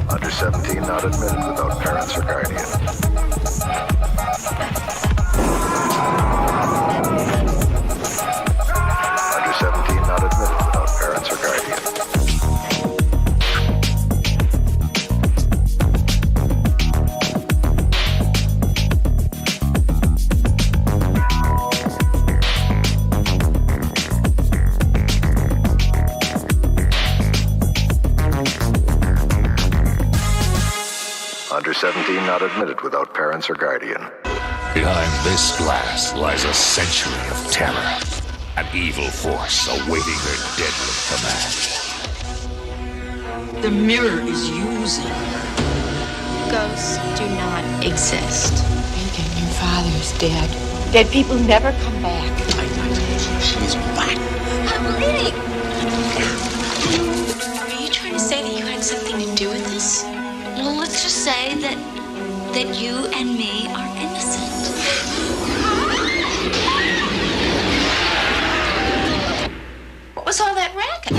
Under 17 not admitted without parents or guardian. Under 17 not admitted without parents or guardian. Under 17 not admitted without parents or guardian. Behind this glass lies a century of terror, an evil force awaiting their deadly command. The mirror is using. Ghosts do not exist. Megan, your father's dead. Dead people never come back. She's back. I'm bleeding. Are you trying to say that you had something to do with this? Well, let's just say that you and me are innocent. What was all that racket?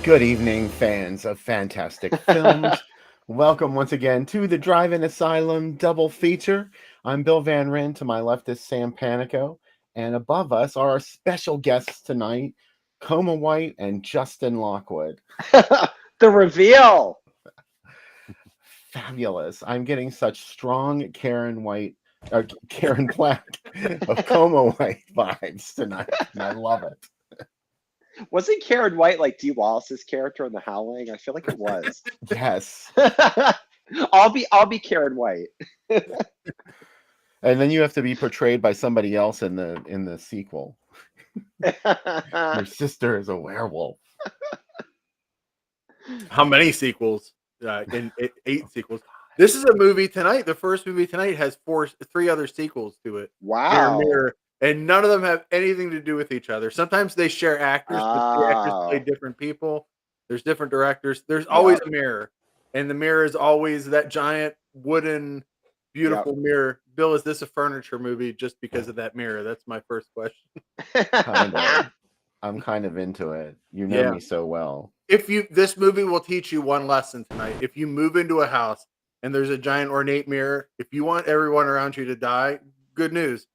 Good evening, fans of fantastic films. Welcome once again to the Drive-In Asylum double feature. I'm Bill Van Ryn. To my left is Sam Panico. And above us are our special guests tonight, Coma White and Justin Lockwood. The reveal. Fabulous. I'm getting such strong Karen Black of Coma White vibes tonight. And I love it. Wasn't Karen White like Dee Wallace's character in The Howling? I feel like it was. Yes. I'll be Karen White. And then you have to be portrayed by somebody else in the sequel. Your sister is a werewolf. How many sequels? In 8 sequels. This is a movie tonight. The first movie tonight has 3 other sequels to it. Wow. And none of them have anything to do with each other. Sometimes they share actors, but the actors play different people. There's different directors. There's always a mirror. And the mirror is always that giant wooden, beautiful mirror. Bill, is this a furniture movie just because of that mirror? That's my first question. Kind of. I'm kind of into it. You know me so well. This movie will teach you one lesson tonight. If you move into a house and there's a giant ornate mirror, if you want everyone around you to die, good news.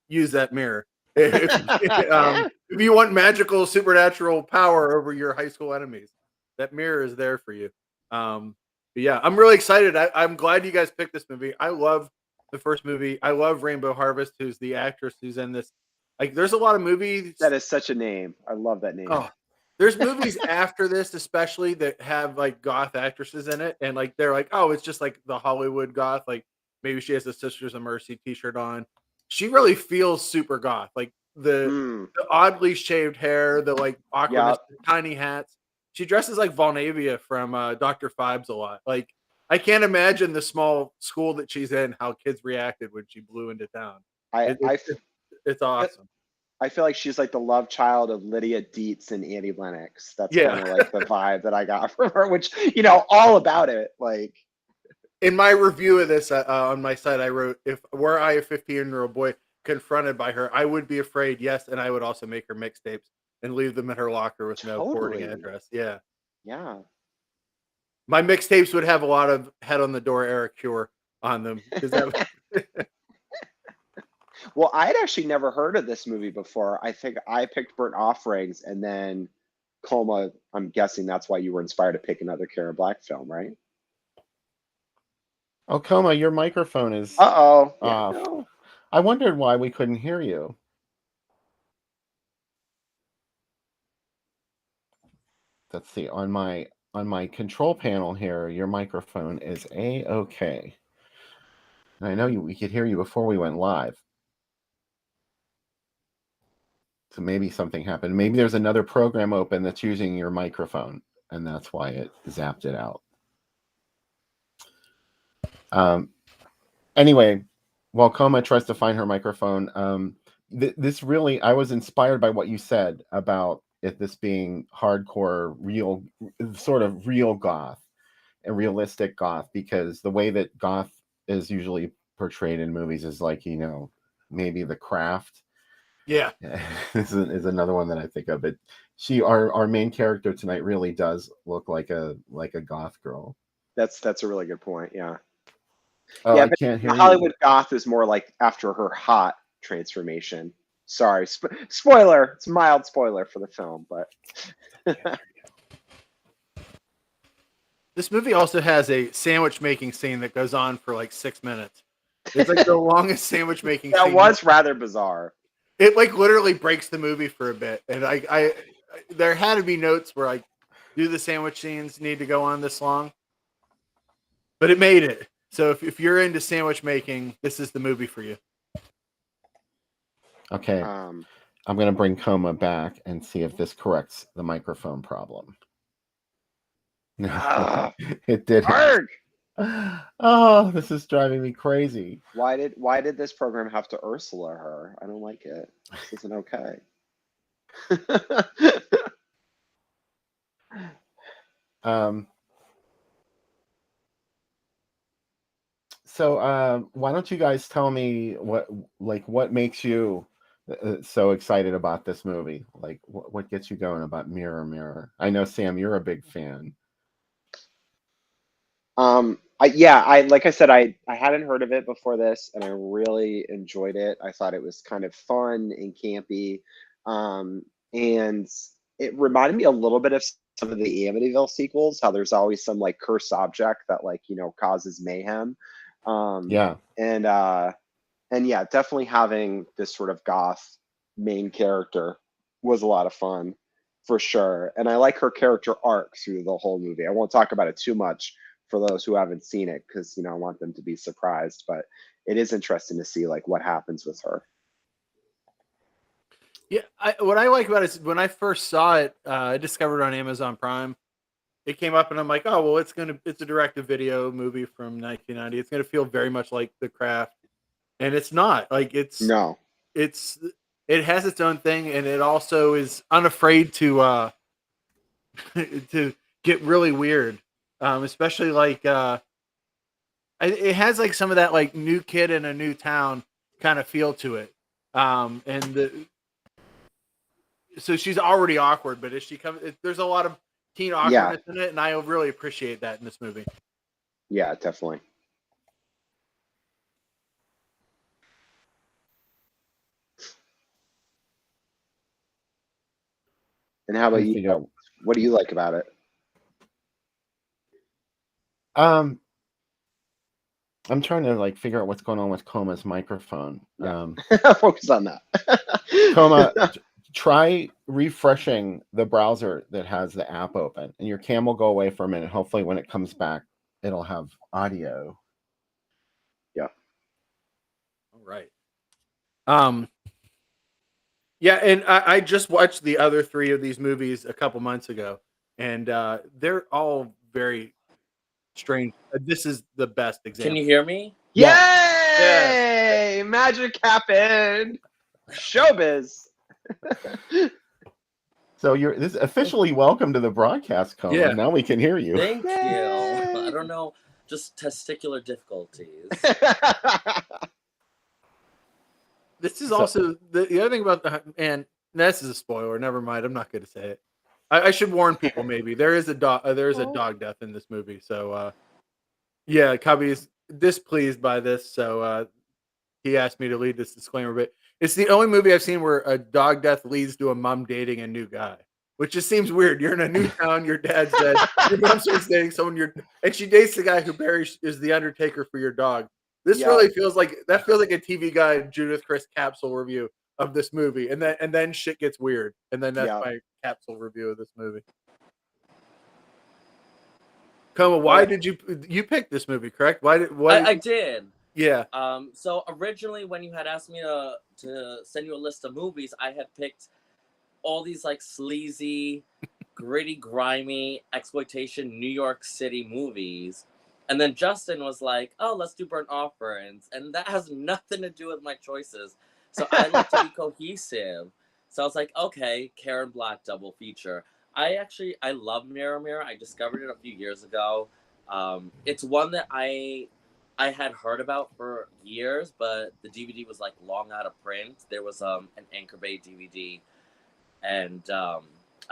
Use that mirror. If you want magical supernatural power over your high school enemies, that mirror is there for you. But yeah, I'm really excited. I'm glad you guys picked this movie. I love the first movie. I love Rainbow Harvest, who's the actress who's in this. Like, there's a lot of movies. That is such a name. I love that name. Oh, there's movies after this, especially that have like goth actresses in it, and like they're like, oh, it's just like the Hollywood goth. Like maybe she has a Sisters of Mercy T-shirt on. She really feels super goth, like the oddly shaved hair, the like awkwardness, the tiny hats. She dresses like Volnavia from Dr. Phibes a lot. Like, I can't imagine the small school that she's in, how kids reacted when she blew into town. It's awesome. I feel like she's like the love child of Lydia Dietz and Annie Lennox. That's kind of like the vibe that I got from her, which, all about it. Like, in my review of this on my site, I wrote, were I a 15-year-old boy confronted by her, I would be afraid, yes, and I would also make her mixtapes and leave them in her locker with no forwarding address. Yeah. Yeah. My mixtapes would have a lot of Head on the Door Eric Cure on them because that. Well, I had actually never heard of this movie before. I think I picked Burnt Offerings and then Coma. I'm guessing that's why you were inspired to pick another Kara Black film, right? Oh, Coma, your microphone is Uh-oh. Yeah, off. no. I wondered why we couldn't hear you. Let's see, on my control panel here, your microphone is A-okay. And I know we could hear you before we went live. So maybe something happened. Maybe there's another program open that's using your microphone, and that's why it zapped it out. Anyway, while Coma tries to find her microphone, this really, I was inspired by what you said about this being hardcore, real, sort of real goth and realistic goth, because the way that goth is usually portrayed in movies is like, maybe The Craft. Yeah. is another one that I think of. But our main character tonight really does look like a goth girl. That's a really good point. Yeah. Oh, yeah, I can't hear Hollywood you. goth is more like after her hot transformation. Sorry, spoiler. It's a mild spoiler for the film, but This movie also has a sandwich making scene that goes on for like 6 minutes. It's like the longest sandwich making scene. That was rather bizarre. It like literally breaks the movie for a bit, and I there had to be notes where like, do the sandwich scenes need to go on this long? But it made it. So if you're into sandwich making, this is the movie for you. Okay, I'm going to bring Coma back and see if this corrects the microphone problem. No, it didn't. Oh, this is driving me crazy. Why did this program have to Ursula her? I don't like it. This isn't okay. So why don't you guys tell me what makes you so excited about this movie? Like what gets you going about Mirror Mirror? I know, Sam, you're a big fan. Like I said, I hadn't heard of it before this, and I really enjoyed it. I thought it was kind of fun and campy, and it reminded me a little bit of some of the Amityville sequels. How there's always some like cursed object that causes mayhem. Yeah, and yeah, definitely having this sort of goth main character was a lot of fun for sure. And I like her character arc through the whole movie. I won't talk about it too much for those who haven't seen it, because I want them to be surprised, but it is interesting to see like what happens with her. Yeah, what I like about it is when I first saw it, I discovered it on Amazon Prime. It came up and I'm like, oh well, it's a direct-to-video movie from 1990. It's gonna feel very much like The Craft, and it's not. Like it has its own thing, and it also is unafraid to to get really weird. Especially like it has like some of that like new kid in a new town kind of feel to it. So she's already awkward, but as she comes, there's a lot of teen awkwardness in it, and I really appreciate that in this movie. Yeah, definitely. And how about you? What do you like about it? I'm trying to figure out what's going on with Coma's microphone. Focus on that. Coma, try refreshing the browser that has the app open, and your cam will go away for a minute. Hopefully when it comes back, it'll have audio. Yeah. All right. Yeah, and I just watched the other 3 of these movies a couple months ago, and they're all very strange. This is the best example. Can you hear me? Yay! Yes. Magic happened. Showbiz. So this officially welcome to the broadcast, Coma. Yeah. Now we can hear you. Thank you. I don't know, just testicular difficulties. This is also the other thing about and this is a spoiler. Never mind. I'm not going to say it. I should warn people. Maybe there is a dog death in this movie. So yeah, Cubby is displeased by this. So he asked me to lead this disclaimer, but it's the only movie I've seen where a dog death leads to a mom dating a new guy, which just seems weird. You're in a new town, your dad's dead, your mom starts dating someone, and she dates the guy who is the undertaker for your dog. This really feels like a TV Guide Judith Chris capsule review of this movie, and then shit gets weird, and then that's my capsule review of this movie. Coma, why did you pick this movie? Correct? I did. Yeah. So originally, when you had asked me to send you a list of movies, I had picked all these like sleazy, gritty, grimy exploitation New York City movies, and then Justin was like, "Oh, let's do Burnt Offerings," and that has nothing to do with my choices. So I like to be cohesive. So I was like, "Okay, Karen Black double feature." I love Mirror Mirror. I discovered it a few years ago. It's one that I had heard about for years, but the DVD was like long out of print. There was an Anchor Bay DVD, and I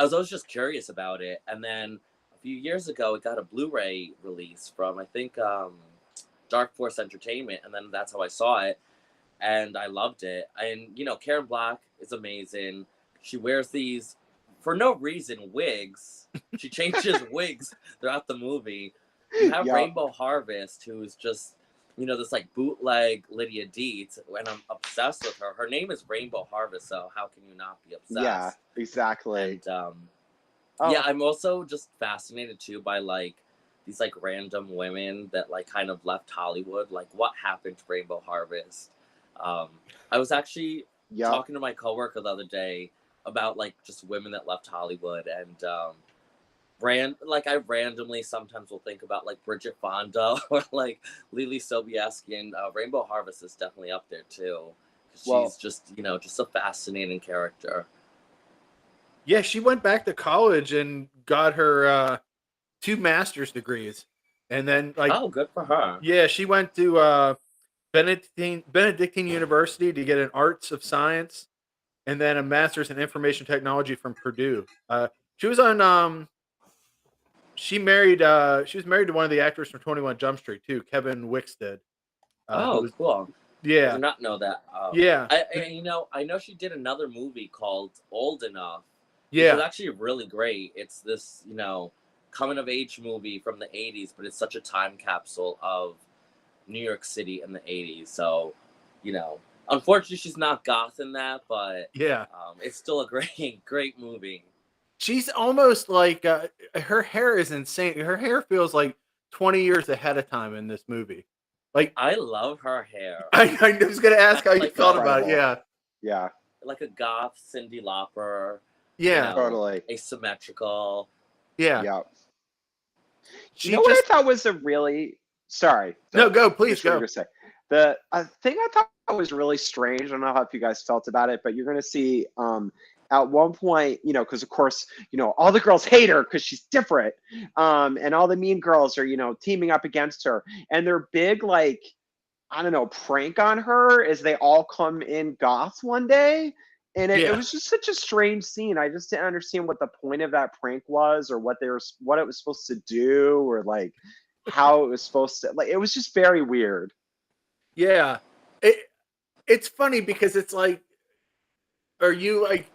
was always just curious about it. And then a few years ago, it got a Blu-ray release from I think Dark Force Entertainment, and then that's how I saw it, and I loved it. And Karen Black is amazing. She wears these, for no reason, wigs. She changes wigs throughout the movie. You have Rainbow Harvest, who's just, this like bootleg Lydia Dietz, and I'm obsessed with her. Her name is Rainbow Harvest, so how can you not be obsessed? Yeah, exactly. And yeah, I'm also just fascinated too by like these like random women that like kind of left Hollywood. Like, what happened to Rainbow Harvest? I was actually talking to my coworker the other day about like just women that left Hollywood, and I randomly sometimes will think about like Bridget Fonda or like Lily Sobieski, and Rainbow Harvest is definitely up there too. She's just just a fascinating character. Yeah, she went back to college and got her 2 master's degrees, and then good for her. Yeah, she went to Benedictine University to get an arts of science, and then a master's in information technology from Purdue. She was on she was married to one of the actors from 21 Jump Street too, Kevin Wickstead. Cool. Yeah. I did not know that. Yeah. I know she did another movie called Old Enough. Yeah. It was actually really great. It's this, coming of age movie from the 80s, but it's such a time capsule of New York City in the 80s. So, unfortunately she's not goth in that, but yeah, it's still a great movie. She's almost like her hair is insane. Her hair feels like 20 years ahead of time in this movie. Like, I love her hair. I was gonna ask how you felt about it. Yeah, like a goth Cyndi Lauper. Yeah, totally asymmetrical. Yeah. You know what I thought was a really no, go please go. The thing I thought was really strange. I don't know how you guys felt about it, but you're gonna see at one point, because of course, all the girls hate her because she's different, and all the mean girls are, teaming up against her, and their big like, I don't know, prank on her is they all come in goth one day, and it was just such a strange scene. I just didn't understand what the point of that prank was, or what it was supposed to do, or like how it was supposed to, like, it was just very weird. Yeah, it's funny because it's like, are you like,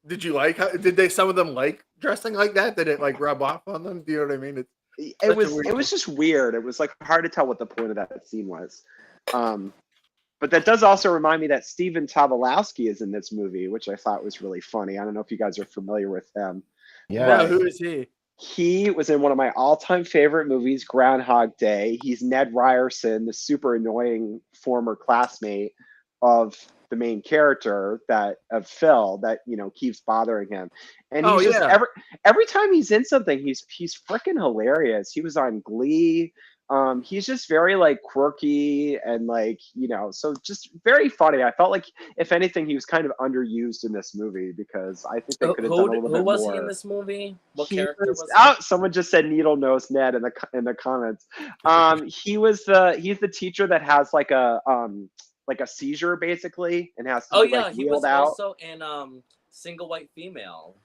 did some of them like dressing like that? Did it like rub off on them? Do you know what I mean? It was just weird. It was like hard to tell what the point of that scene was. But that does also remind me that Stephen Tobolowsky is in this movie, which I thought was really funny. I don't know if you guys are familiar with him. Yeah, who is he? He was in one of my all-time favorite movies, Groundhog Day. He's Ned Ryerson, the super annoying former classmate of the main character of Phil that keeps bothering him. And he's every time he's in something, he's freaking hilarious. He was on Glee. He's just very like quirky and like, so just very funny. I felt like if anything, he was kind of underused in this movie because I think they could have done a little bit more. Who was he in this movie? What character was he? Someone just said Needle Nose Ned in the comments. He's the teacher that has like a seizure basically and has to he was also in Single White Female.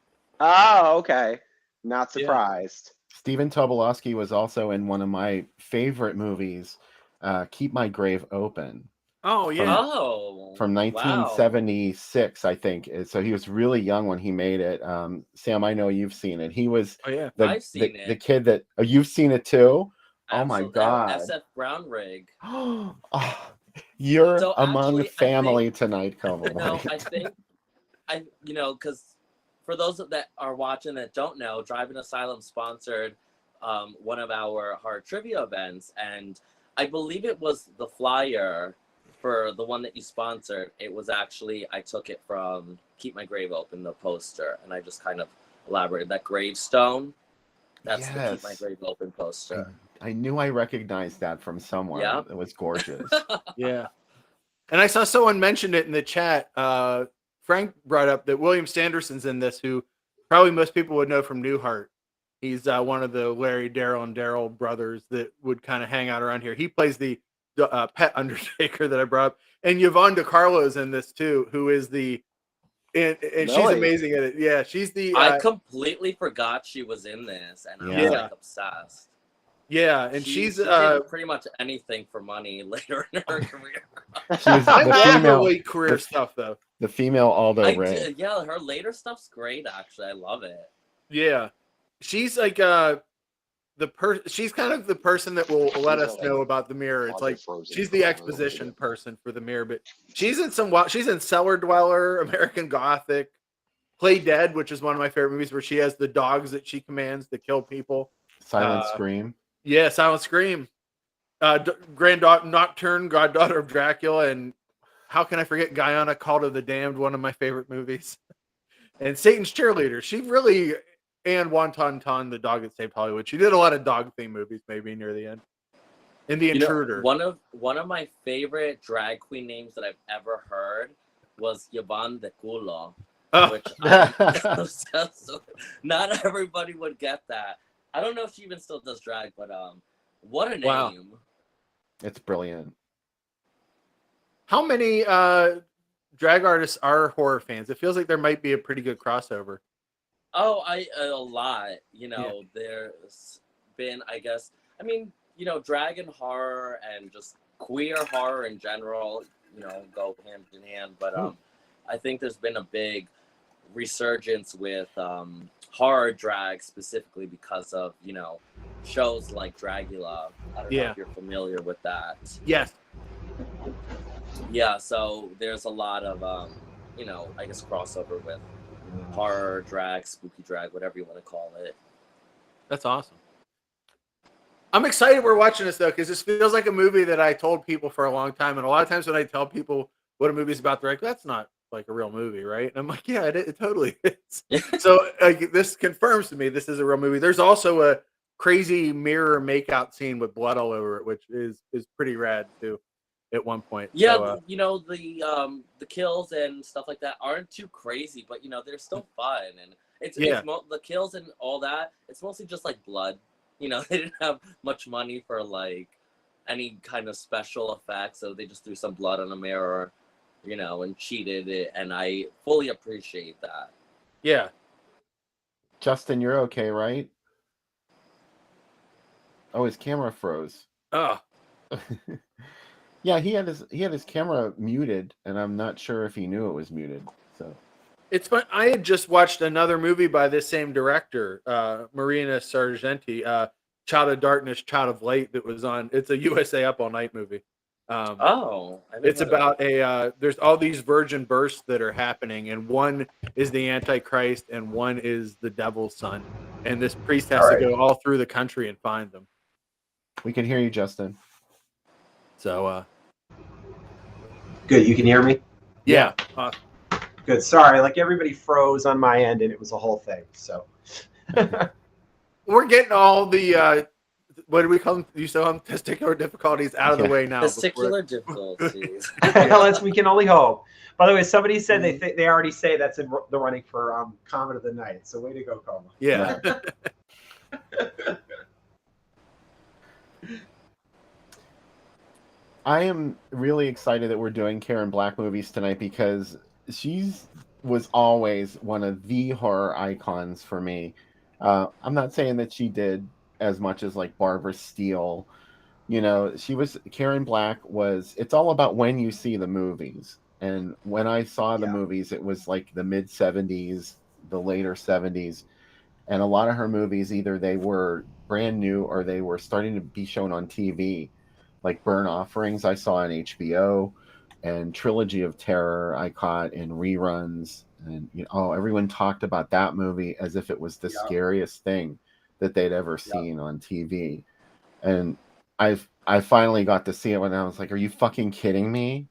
Oh, okay. Not Yeah. surprised. Stephen Tobolowsky was also in one of my favorite movies, Keep My Grave Open. Oh yeah. From Wow. 1976, I think. So he was really young when he made it. Sam, I know you've seen it. He was Oh yeah. the I've seen the it. kid that you've seen it too. Oh my Absolutely. God! SF Brown rig. Oh, you're So among actually, I think family tonight, Coma. no, I think because for those that are watching that don't know, Drive-In Asylum sponsored one of our hard trivia events, and I believe it was the flyer for the one that you sponsored. It was actually, I took it from Keep My Grave Open, the poster, and I just kind of elaborated that gravestone. That's the Keep My Yes, Grave Open poster. I knew I recognized that from somewhere. Yeah. It was gorgeous. Yeah. And I saw someone mentioned it in the chat. Frank brought up that William Sanderson's in this, who probably most people would know from Newhart. He's one of the Larry, Daryl, and Daryl brothers that would kind of hang out around here. He plays the pet Undertaker that I brought up. And Yvonne DiCarlo's in this too, who is and she's Really? amazing at it. Yeah, she's the I completely forgot she was in this, and I was Yeah. like obsessed. yeah, and she's She did pretty much anything for money later in her career. She was I the love her female, late career stuff though. the female Aldo Ray. Yeah, her later stuff's great. Actually, I love it. Yeah, she's like she's kind of the person that will let us know about the mirror. It's like she's the exposition person for the mirror, but she's in Cellar Dweller, American Gothic, Play Dead, which is one of my favorite movies where she has the dogs that she commands to kill people. Silent Scream. Yeah, Silent Scream. Granddaughter Nocturne, Goddaughter of Dracula, and how can I forget Guyana, Call of the Damned, one of my favorite movies. And Satan's Cheerleader. She really, and Wonton Ton, the dog that saved Hollywood. She did a lot of dog theme movies, maybe near the end. And The Intruder. One of my favorite drag queen names that I've ever heard was Yvonne de Culo, which not everybody would get that. I don't know if she even still does drag, but what a name! Wow. It's brilliant. How many drag artists are horror fans? It feels like there might be a pretty good crossover. Oh, a lot. There's been, I guess, drag and horror and just queer horror in general, go hand in hand. But I think there's been a big resurgence with horror drag specifically because of, shows like Dragula. I don't know if you're familiar with that. Yes. Yeah, so there's a lot of, I guess crossover with horror drag, spooky drag, whatever you want to call it. That's awesome. I'm excited we're watching this though, because this feels like a movie that I told people for a long time. And a lot of times when I tell people what a movie's about, they're like, that's not like a real movie, right? And I'm like, yeah, it totally is. So this confirms to me this is a real movie. There's also a crazy mirror makeout scene with blood all over it, which is pretty rad too at one point. Yeah, so, the kills and stuff like that aren't too crazy, but they're still fun, and it's the kills and all that. It's mostly just like blood. They didn't have much money for like any kind of special effects, so they just threw some blood on a mirror, and cheated it, and I fully appreciate that. Yeah. Justin, you're okay, right? Oh, his camera froze. Oh. Yeah, he had his camera muted, and I'm not sure if he knew it was muted. So it's fun. I had just watched another movie by this same director, Marina Sargenti, Child of Darkness, Child of Light, that was on. It's a USA Up All Night movie. It's about there's all these virgin births that are happening, and one is the Antichrist, and one is the devil's son, and this priest has to go all through the country and find them. We can hear you, Justin. So, good. You can hear me? Yeah. Good. Sorry. Like everybody froze on my end and it was a whole thing. So we're getting all the, what do we call them? You still have testicular difficulties out of the way now. Testicular difficulties. We can only hope. By the way, somebody said they already say that's in the running for comment of the night. So way to go, Coma. Yeah. I am really excited that we're doing Karen Black movies tonight because she's was always one of the horror icons for me. I'm not saying that she did as much as like Barbara Steele. You know, Karen Black was. It's all about when you see the movies. And when I saw the movies, it was like the mid '70s, the later '70s, and a lot of her movies either they were brand new or they were starting to be shown on TV, like Burn Offerings I saw on HBO, and Trilogy of Terror I caught in reruns, and everyone talked about that movie as if it was the scariest thing that they'd ever seen on TV, and I finally got to see it when I was like, "Are you fucking kidding me?"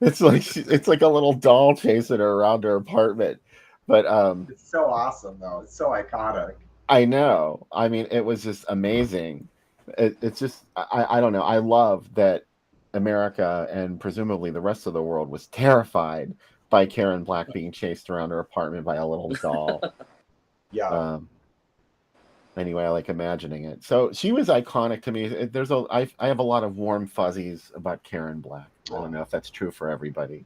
It's like a little doll chasing her around her apartment. But it's so awesome though. It's so iconic. I know. I mean, it was just amazing. It's just I don't know. I love that America and presumably the rest of the world was terrified by Karen Black being chased around her apartment by a little doll. Anyway, I like imagining it. So she was iconic to me. I have a lot of warm fuzzies about Karen Black. I don't know if that's true for everybody.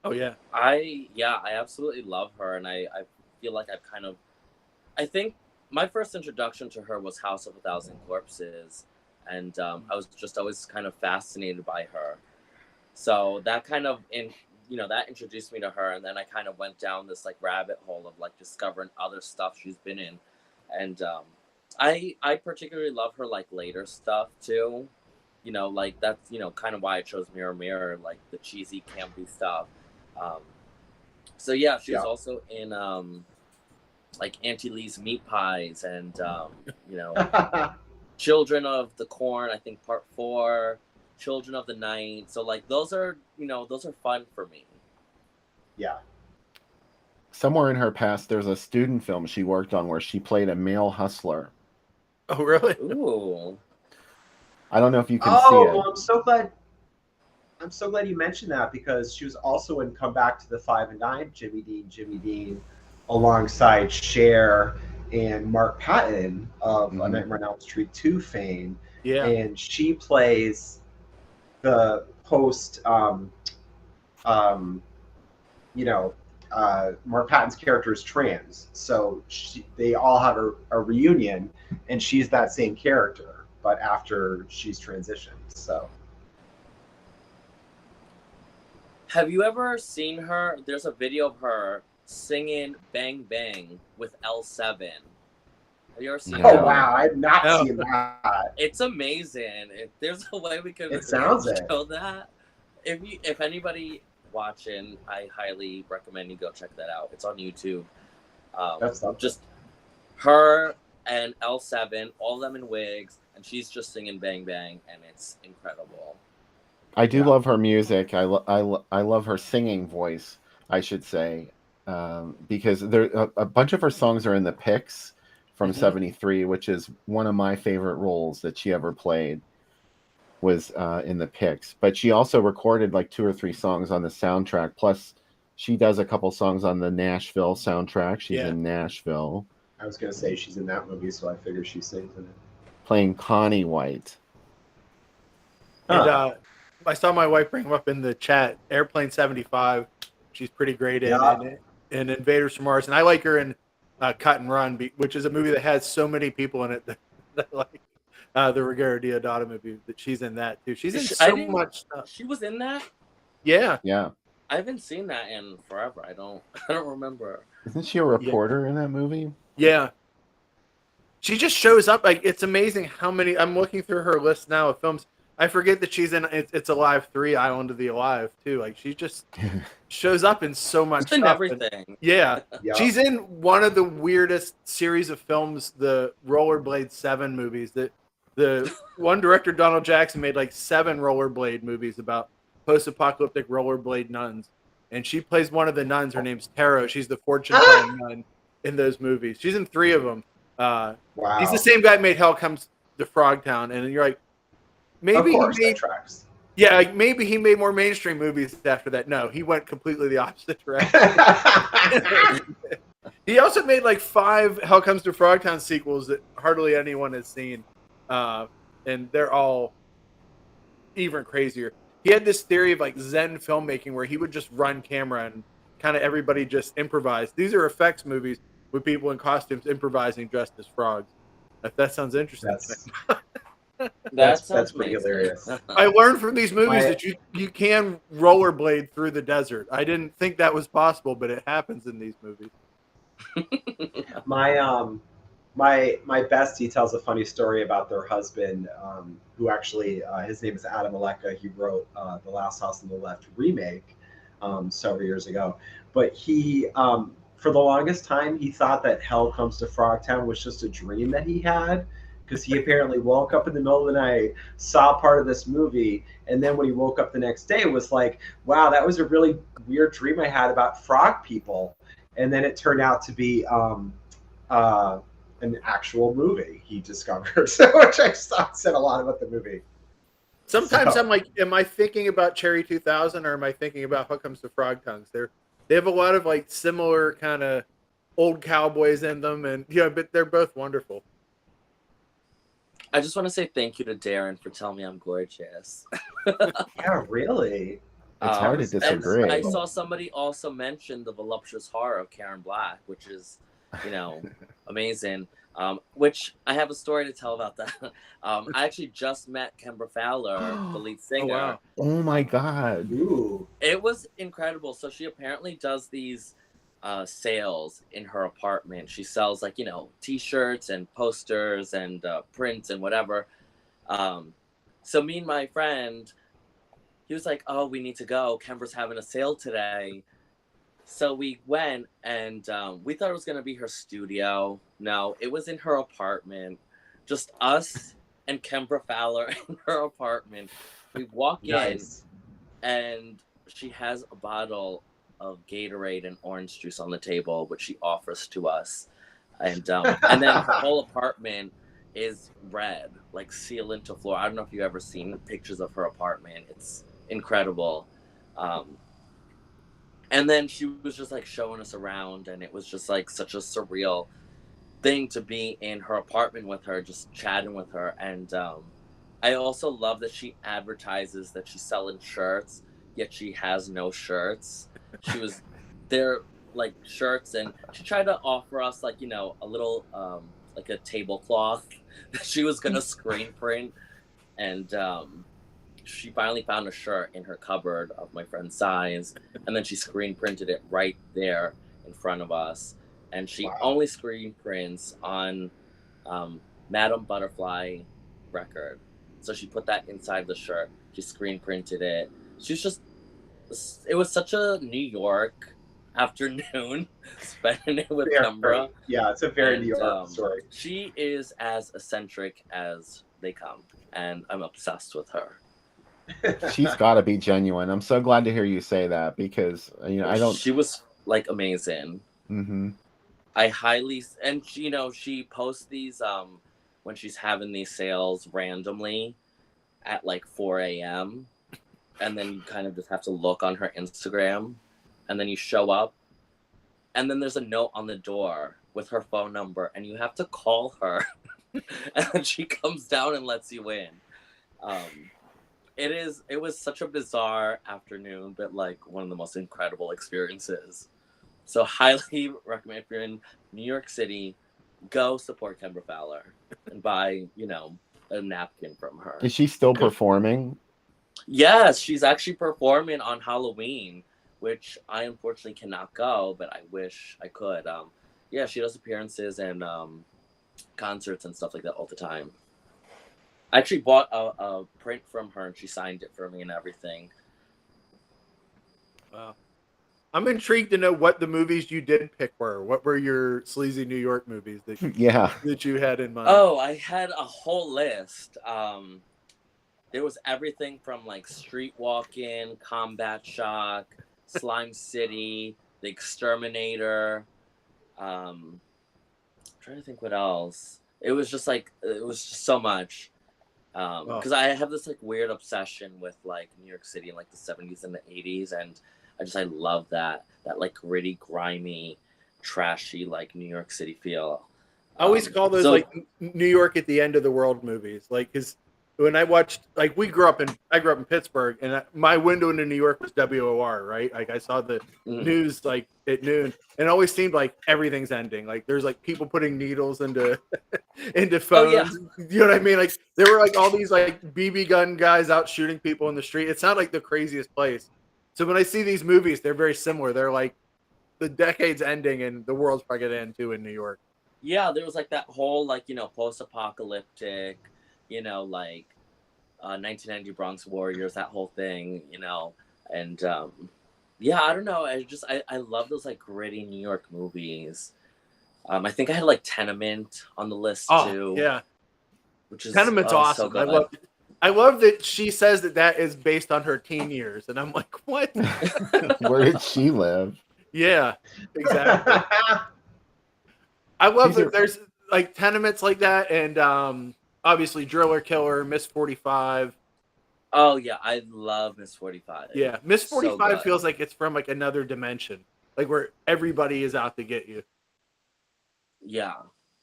Oh yeah. I absolutely love her, and I feel like I think my first introduction to her was House of a Thousand Corpses, and I was just always kind of fascinated by her. So that kind of that introduced me to her, and then I kind of went down this like rabbit hole of like discovering other stuff she's been in, and I particularly love her like later stuff too. Like that's kind of why I chose Mirror Mirror, like the cheesy campy stuff. So yeah, she was also in like Auntie Lee's Meat Pies and Children of the Corn, I think Part 4, Children of the Night. So like those are fun for me. Yeah. Somewhere in her past, there's a student film she worked on where she played a male hustler. Oh, really? Ooh. I don't know if you can see it. Well, I'm so glad you mentioned that, because she was also in Come Back to the 5 and Dime, Jimmy Dean, alongside Cher and Mark Patton of A Nightmare on Elm Street 2 fame. Yeah. And she plays the host, Mark Patton's character is trans. So they all have a reunion, and she's that same character, but after she's transitioned. So. Have you ever seen her? There's a video of her singing Bang Bang with L7. Have you ever seen that? Oh, wow. I've not seen that. It's amazing. If there's a way we could show that. If anybody watching, I highly recommend you go check that out. It's on YouTube. That's just her and L7, all of them in wigs, and she's just singing Bang Bang, and it's incredible. I do love her music. I love her singing voice, I should say, because a bunch of her songs are in the Picks from '73, which is one of my favorite roles that she ever played, was in the Picks. But she also recorded like 2 or 3 songs on the soundtrack. Plus, she does a couple songs on the Nashville soundtrack. She's in Nashville. I was going to say she's in that movie, so I figure she sings in it. Playing Connie White. And I saw my wife bring him up in the chat. Airplane 75. She's pretty great in Invaders from Mars. And I like her in Cut and Run, which is a movie that has so many people in it that like the Ruggiero Deodato movie. That she's in that too. She's in so much stuff. She was in that? Yeah. Yeah. I haven't seen that in forever. I don't remember. Isn't she a reporter in that movie? Yeah. She just shows up. Like, it's amazing how many. I'm looking through her list now of films. I forget that she's in It's Alive 3, Island of the Alive, too. Like, she just shows up in so much stuff. In everything. Yeah. She's in one of the weirdest series of films, the Rollerblade 7 movies. The one director, Donald Jackson, made like 7 Rollerblade movies about post-apocalyptic rollerblade nuns. And she plays one of the nuns. Her name's Taro. She's the fortune-telling nun in those movies. She's in 3 of them. Wow. He's the same guy who made Hell Comes to Frogtown. And you're like, maybe he made tracks. Yeah, like maybe he made more mainstream movies after that. No, he went completely the opposite direction. He also made like 5 Hell Comes to Frogtown sequels that hardly anyone has seen, and they're all even crazier. He had this theory of like Zen filmmaking where he would just run camera and kind of everybody just improvised. These are effects movies with people in costumes improvising dressed as frogs. If that sounds interesting. That's That that's sounds pretty amazing. hilarious. I learned from these movies My- that you can rollerblade through the desert. I didn't think that was possible, but it happens in these movies. My my bestie tells a funny story about their husband, who actually his name is Adam Aleka. He wrote the Last House on the Left remake several years ago. But he, for the longest time, he thought that Hell Comes to Frogtown was just a dream that he had, because he apparently woke up in the middle of the night, saw part of this movie, and then when he woke up the next day, was like, "Wow, that was a really weird dream I had about frog people." And then it turned out to be an actual movie he discovered, which I thought said a lot about the movie. Sometimes So- I'm like, am I thinking about Cherry 2000 or am I thinking about How Comes to Frog Tongues? They have a lot of like similar kind of old cowboys in them, and but they're both wonderful. I just want to say thank you to Darren for telling me I'm gorgeous. Yeah, really. It's hard to And disagree. I saw somebody also mention the voluptuous horror of Karen Black, which is, amazing. Which I have a story to tell about that. I actually just met Kembra Fowler, the lead singer. wow. Oh my God. Ooh. It was incredible. So she apparently does these sales in her apartment. She sells like, t-shirts and posters and prints and whatever. So me and my friend, he was like, "Oh, we need to go. Kembra's having a sale today." So we went, and we thought it was going to be her studio. No, it was in her apartment. Just us and Kembra Fowler in her apartment. We walk Nice. in, and she has a bottle of Gatorade and orange juice on the table, which she offers to us. And then her whole apartment is red, like ceiling to floor. I don't know if you've ever seen pictures of her apartment. It's incredible. And then she was just like showing us around, and it was just like such a surreal thing to be in her apartment with her, just chatting with her. And I also love that she advertises that she's selling shirts, yet she has no shirts. She was there like shirts, and she tried to offer us like, a little like a tablecloth that she was gonna screen print. And she finally found a shirt in her cupboard of my friend's size, and then she screen printed it right there in front of us. And she only screen prints on Madame Butterfly record. So she put that inside the shirt. She screen printed it. It was such a New York afternoon spending it with Kembra. Yeah, it's a very New York story. She is as eccentric as they come, and I'm obsessed with her. She's got to be genuine. I'm so glad to hear you say that, because I don't. She was like amazing. Mm-hmm. I highly, and she posts these when she's having these sales randomly at like 4 a.m. and then you kind of just have to look on her Instagram, and then you show up, and then there's a note on the door with her phone number, and you have to call her, and then she comes down and lets you in. It was such a bizarre afternoon, but like one of the most incredible experiences. So highly recommend, if you're in New York City, go support Kembra Fowler and buy, a napkin from her. Is she still performing? Yes, she's actually performing on Halloween, which I unfortunately cannot go, but I wish I could. Yeah, she does appearances and concerts and stuff like that all the time. I actually bought a print from her, and she signed it for me and everything. Wow. I'm intrigued to know what the movies you did pick were. What were your sleazy New York movies that you had in mind? Oh, I had a whole list. There was everything from like Street Walking, Combat Shock, Slime City, The Exterminator. I'm trying to think what else. It was just so much. Because I have this like weird obsession with like New York City in like the 70s and the 80s, and I love that like gritty, grimy, trashy like New York City feel. I always call those like New York at the end of the world movies, like because when I watched, like, I grew up in Pittsburgh, and my window into New York was WOR, right? Like, I saw the news like at noon, and it always seemed like everything's ending. Like, there's like people putting needles into into phones. yeah. You know what I mean? Like, there were like all these like BB gun guys out shooting people in the street. It sounded like the craziest place. So when I see these movies, they're very similar. They're like the decade's ending, and the world's probably gonna end too in New York. Yeah, there was like that whole like post-apocalyptic, like 1990 Bronx Warriors, that whole thing, and yeah, I don't know. I love those like gritty New York movies. I think I had like Tenement on the list too. Yeah, which is Tenement's awesome. So I love that she says that is based on her teen years, and I'm like, what? Where did she live? Yeah, exactly. I love that there's like Tenements like that, and obviously Driller Killer, Miss 45. Oh yeah, I love Miss 45. Yeah, Miss 45 So feels like it's from like another dimension, like where everybody is out to get you. Yeah.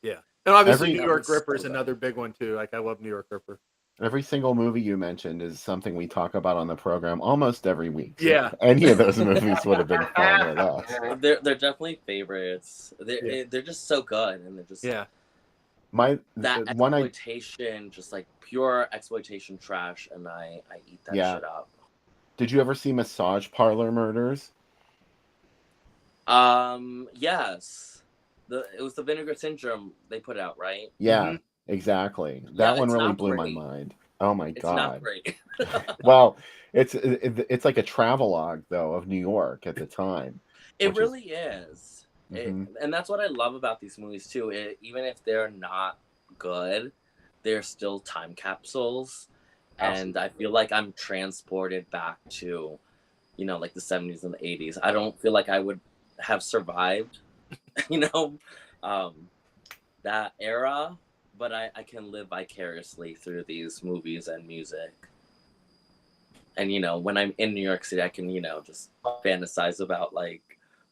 Yeah, and obviously New York Ripper is another big one too. Like, I love New York Ripper. Every single movie you mentioned is something we talk about on the program almost every week. So Yeah, any of those movies would have been fun with us. They're definitely favorites. They're just so good, and they're just that exploitation, just like pure exploitation trash, and I eat that shit up. Did you ever see Massage Parlor Murders? Yes. It was the Vinegar Syndrome they put out, right? Yeah, exactly. That one really blew my mind. Oh my god. It's not great. Well, it's like a travelogue though of New York at the time. It really is. And that's what I love about these movies too. Even if they're not good, they're still time capsules. Absolutely. And I feel like I'm transported back to, like the 70s and the 80s. I don't feel like I would have survived, that era, but I can live vicariously through these movies and music. And, when I'm in New York City, I can, just fantasize about like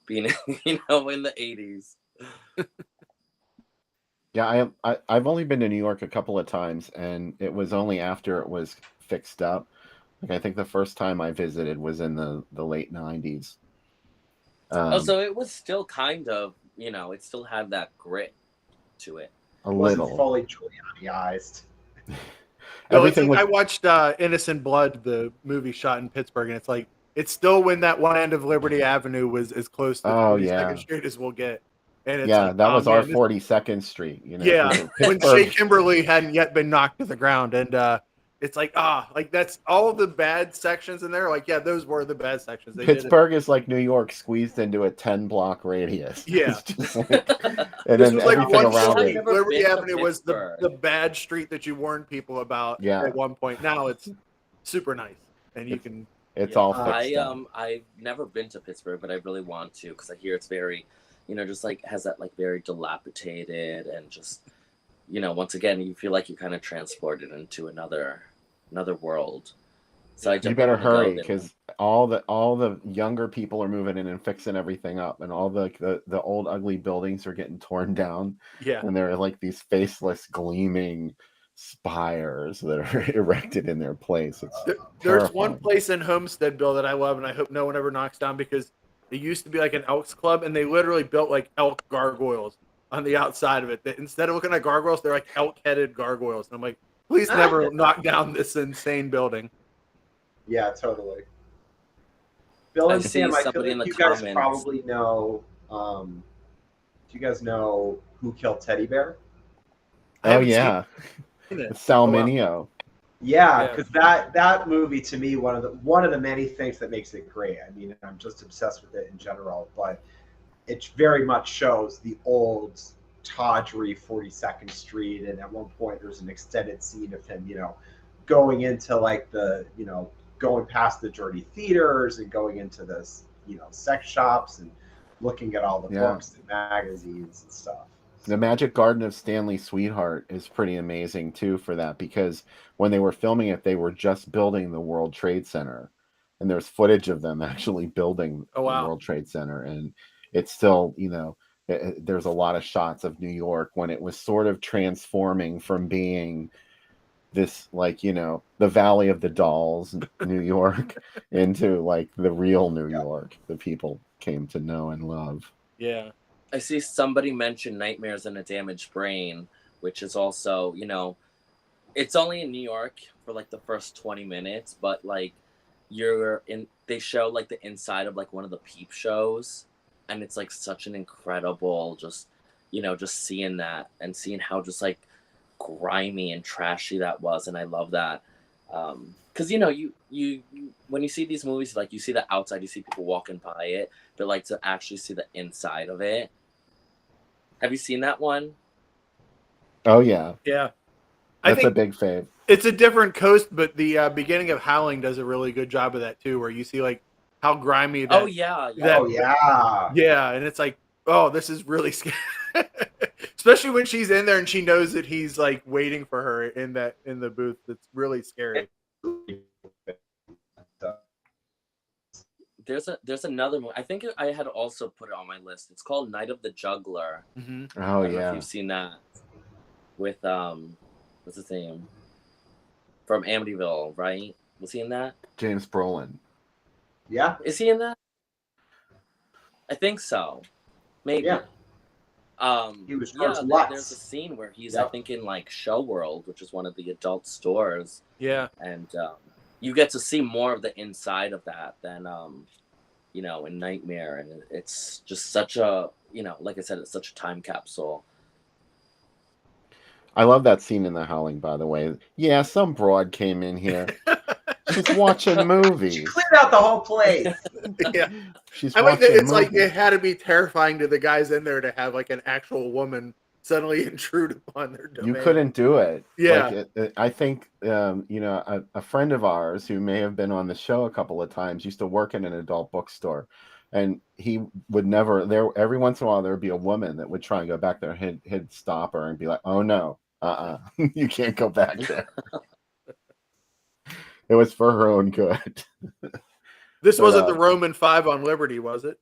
being, in the 80s. Yeah, I've only been to New York a couple of times, and it was only after it was fixed up. Like, I think the first time I visited was in the late 90s. So it was still kind of, it still had that grit to it. A little. Wasn't fully Giulianiized. I watched Innocent Blood, the movie shot in Pittsburgh, and it's like, it's still when that one end of Liberty Avenue was as close to 42nd Street as we'll get. And it's that was our 42nd Street. Yeah, when Shea Kimberly hadn't yet been knocked to the ground. And it's like, that's all the bad sections in there. Like, yeah, those were the bad sections. Pittsburgh is like New York squeezed into a 10-block radius. Yeah. And then everything around it. Liberty Avenue was the bad street that you warned people about at one point. Now it's super nice. And you can... It's all fixed up. I've never been to Pittsburgh, but I really want to, because I hear it's very, just like has that like very dilapidated, and just, once again, you feel like you're kind of transported into another world. So you better hurry, because all the younger people are moving in and fixing everything up, and all the old ugly buildings are getting torn down. Yeah, and they're like these faceless, gleaming spires that are erected in their place. There's one place in Homestead, Bill, that I love, and I hope no one ever knocks down, because it used to be like an Elks Club, and they literally built like elk gargoyles on the outside of it. Instead of looking like gargoyles, they're like elk-headed gargoyles. And I'm like, please never knock down this insane building. Yeah, totally. Bill and Sam, I feel like you guys probably know. Do you guys know who killed Teddy Bear? Oh yeah. Salminio. Yeah, because that movie, to me, one of the many things that makes it great. I mean, I'm just obsessed with it in general, but it very much shows the old tawdry 42nd Street, and at one point there's an extended scene of him, going into like the, going past the dirty theaters and going into this, sex shops and looking at all the books and magazines and stuff. The Magic Garden of Stanley's Sweetheart is pretty amazing too for that, because when they were filming it, they were just building the World Trade Center, and there's footage of them actually building the World Trade Center, and it's still, there's a lot of shots of New York when it was sort of transforming from being this, like, the Valley of the Dolls, New York, into like the real New York that people came to know and love. Yeah. I see somebody mention Nightmares in a Damaged Brain, which is also, it's only in New York for like the first 20 minutes, but like they show like the inside of like one of the peep shows, and it's like such an incredible just seeing that and seeing how just like grimy and trashy that was, and I love that. Because you when you see these movies, like you see the outside, you see people walking by it, but like to actually see the inside of it. Have you seen that one? Oh yeah, Yeah. that's a big fave. It's a different coast, but the beginning of Howling does a really good job of that too, where you see like how grimy that. Oh yeah. Yeah, and it's like, oh, this is really scary. Especially when she's in there and she knows that he's like waiting for her in the booth. It's really scary. There's another one. I think I had also put it on my list. It's called Night of the Juggler. Mm-hmm. Oh I don't know yeah, if you've seen that with what's his name from Amityville, right? Was he in that? James Brolin. Yeah. Is he in that? I think so. Maybe. Yeah. He was Charles there's a scene where he's I think in like Show World, which is one of the adult stores. Yeah. And you get to see more of the inside of that than in Nightmare, and it's just such a like I said, it's such a time capsule. I love that scene in The Howling, by the way. Yeah, some broad came in here. She's watching movies. She cleared out the whole place. Yeah. She's I like that. It's movies. like it had to be terrifying to the guys in there to have like an actual woman suddenly intrude upon their domain. You couldn't do it. Yeah. Like I think a friend of ours who may have been on the show a couple of times used to work in an adult bookstore, and he would never every once in a while there would be a woman that would try and go back there, and he'd stop her and be like, oh no, you can't go back there. It was for her own good. This wasn't the Roman 5 on Liberty, was it?